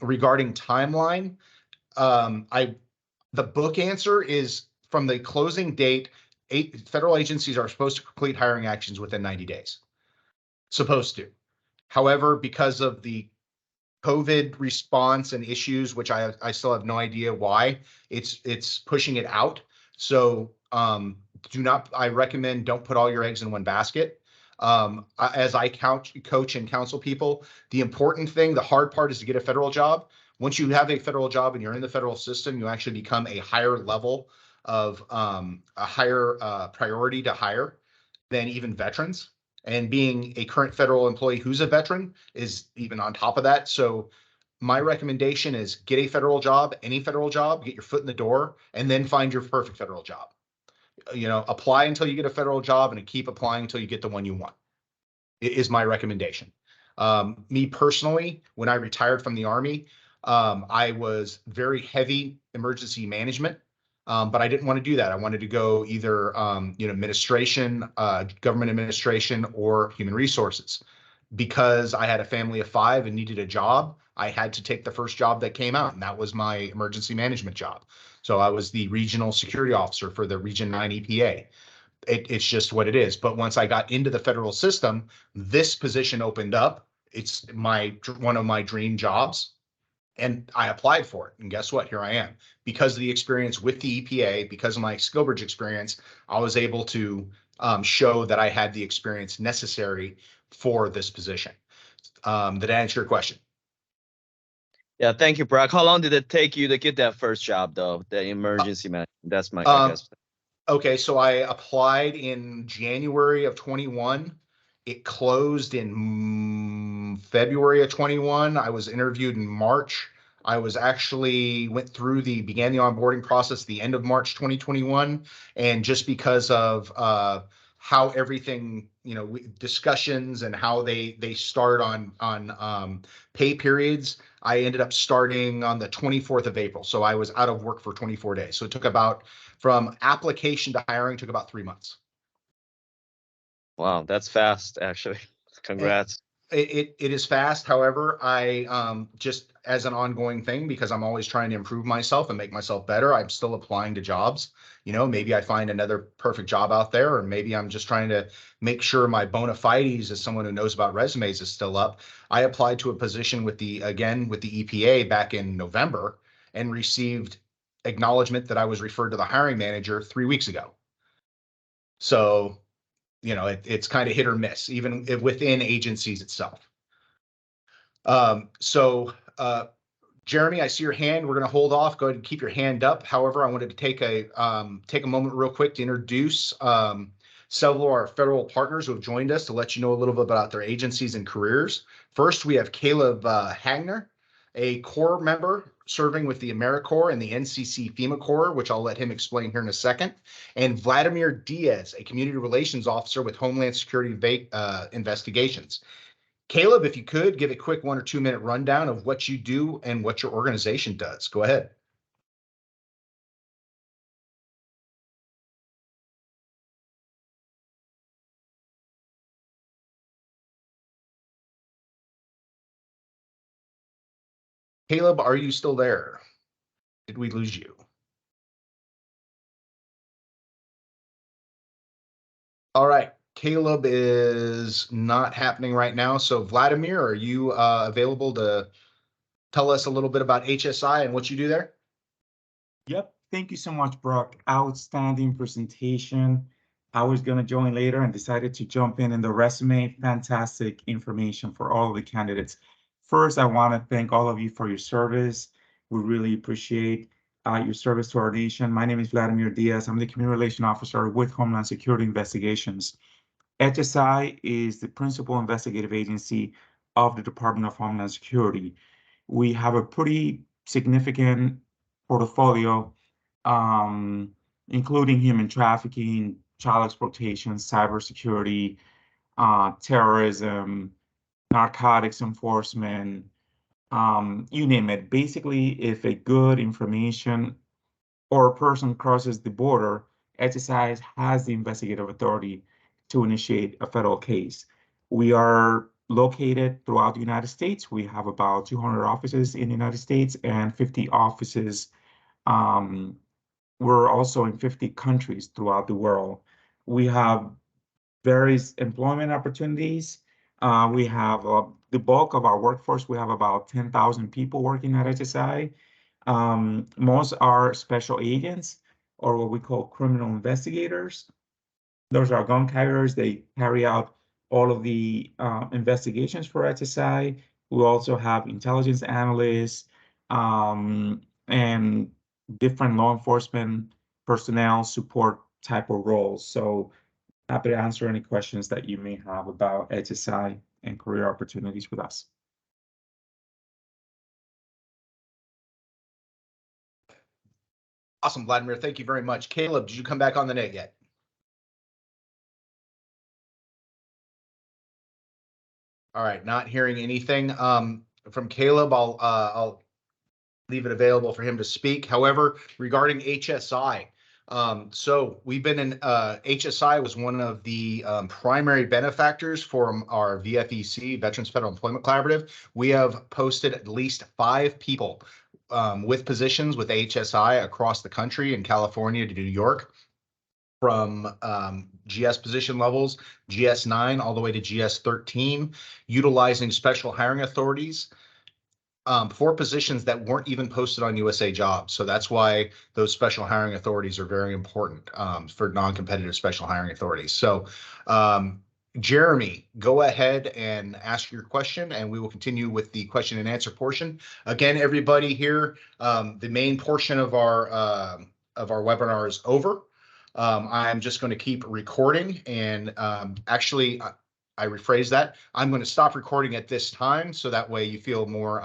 Regarding timeline, the book answer is from the closing date. 8 federal agencies are supposed to complete hiring actions within 90 days. Supposed to. However, because of the COVID response and issues, which I still have no idea why it's pushing it out. So I recommend don't put all your eggs in one basket. As I coach and counsel people, the important thing, the hard part is to get a federal job. Once you have a federal job and you're in the federal system, you actually become a higher level of a higher priority to hire than even veterans. And being a current federal employee who's a veteran is even on top of that. So my recommendation is get a federal job, any federal job, get your foot in the door, and then find your perfect federal job. Apply until you get a federal job and keep applying until you get the one you want. It is my recommendation. Me personally, when I retired from the Army, I was very heavy emergency management. But I didn't want to do that. I wanted to go either, administration, government administration, or human resources. Because I had a family of 5 and needed a job, I had to take the first job that came out, and that was my emergency management job. So I was the regional security officer for the Region 9 EPA. It's just what it is. But once I got into the federal system, this position opened up. It's one of my dream jobs. And I applied for it. And guess what? Here I am. Because of the experience with the EPA, because of my SkillBridge experience, I was able to show that I had the experience necessary for this position. Did I answer your question? Yeah, thank you, Brock. How long did it take you to get that first job, though? The emergency man. That's my guess. Okay, so I applied in January of 21. It closed in February of 21. I was interviewed in March. I was actually began the onboarding process the end of March 2021. And just because of how everything, discussions and how they start on pay periods, I ended up starting on the 24th of April. So I was out of work for 24 days. So it took from application to hiring, took about 3 months. Wow, that's fast, actually. Congrats. It is fast. However, I just as an ongoing thing, because I'm always trying to improve myself and make myself better, I'm still applying to jobs. Maybe I find another perfect job out there, or maybe I'm just trying to make sure my bona fides as someone who knows about resumes is still up. I applied to a position with the EPA back in November and received acknowledgement that I was referred to the hiring manager 3 weeks ago. So it's kind of hit or miss, even within agencies itself. Jeremy, I see your hand. We're going to hold off. Go ahead and keep your hand up. However, I wanted to take a moment real quick to introduce several of our federal partners who have joined us to let you know a little bit about their agencies and careers. First, we have Caleb Hagner, a Corps member serving with the AmeriCorps and the NCC FEMA Corps, which I'll let him explain here in a second, and Vladimir Diaz, a community relations officer with Homeland Security investigations. Caleb, if you could give a quick 1 or 2 minute rundown of what you do and what your organization does. Go ahead. Caleb, are you still there? Did we lose you? All right. Caleb is not happening right now. So Vladimir, are you available to tell us a little bit about HSI and what you do there? Yep. Thank you so much, Brock. Outstanding presentation. I was going to join later and decided to jump in the resume. Fantastic information for all of the candidates. First, I want to thank all of you for your service. We really appreciate your service to our nation. My name is Vladimir Diaz. I'm the Community Relations Officer with Homeland Security Investigations. HSI is the principal investigative agency of the Department of Homeland Security. We have a pretty significant portfolio, including human trafficking, child exploitation, cybersecurity, terrorism, narcotics enforcement, you name it. Basically, if a good information or a person crosses the border, HSI has the investigative authority to initiate a federal case. We are located throughout the United States. We have about 200 offices in the United States and 50 offices. We're also in 50 countries throughout the world. We have various employment opportunities. We have the bulk of our workforce. We have about 10,000 people working at HSI. Most are special agents or what we call criminal investigators. Those are gun carriers. They carry out all of the investigations for HSI. We also have intelligence analysts and different law enforcement personnel support type of roles. So happy to answer any questions that you may have about HSI and career opportunities with us. Awesome, Vladimir. Thank you very much. Caleb, did you come back on the net yet? All right, not hearing anything from Caleb. I'll leave it available for him to speak. However, regarding HSI, so we've been in HSI was one of the primary benefactors for our VFEC, Veterans Federal Employment Collaborative. We have posted at least 5 people with positions with HSI across the country, in California to New York, from GS position levels, GS9 all the way to GS13, utilizing special hiring authorities for positions that weren't even posted on USA Jobs. So that's why those special hiring authorities are very important for non-competitive special hiring authorities. So Jeremy, go ahead and ask your question, and we will continue with the question and answer portion. Again, everybody here, the main portion of our webinar is over. I'm just going to keep recording, and actually, I rephrase that. I'm going to stop recording at this time, so that way you feel more,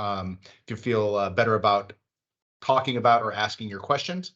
you feel better about talking about or asking your questions.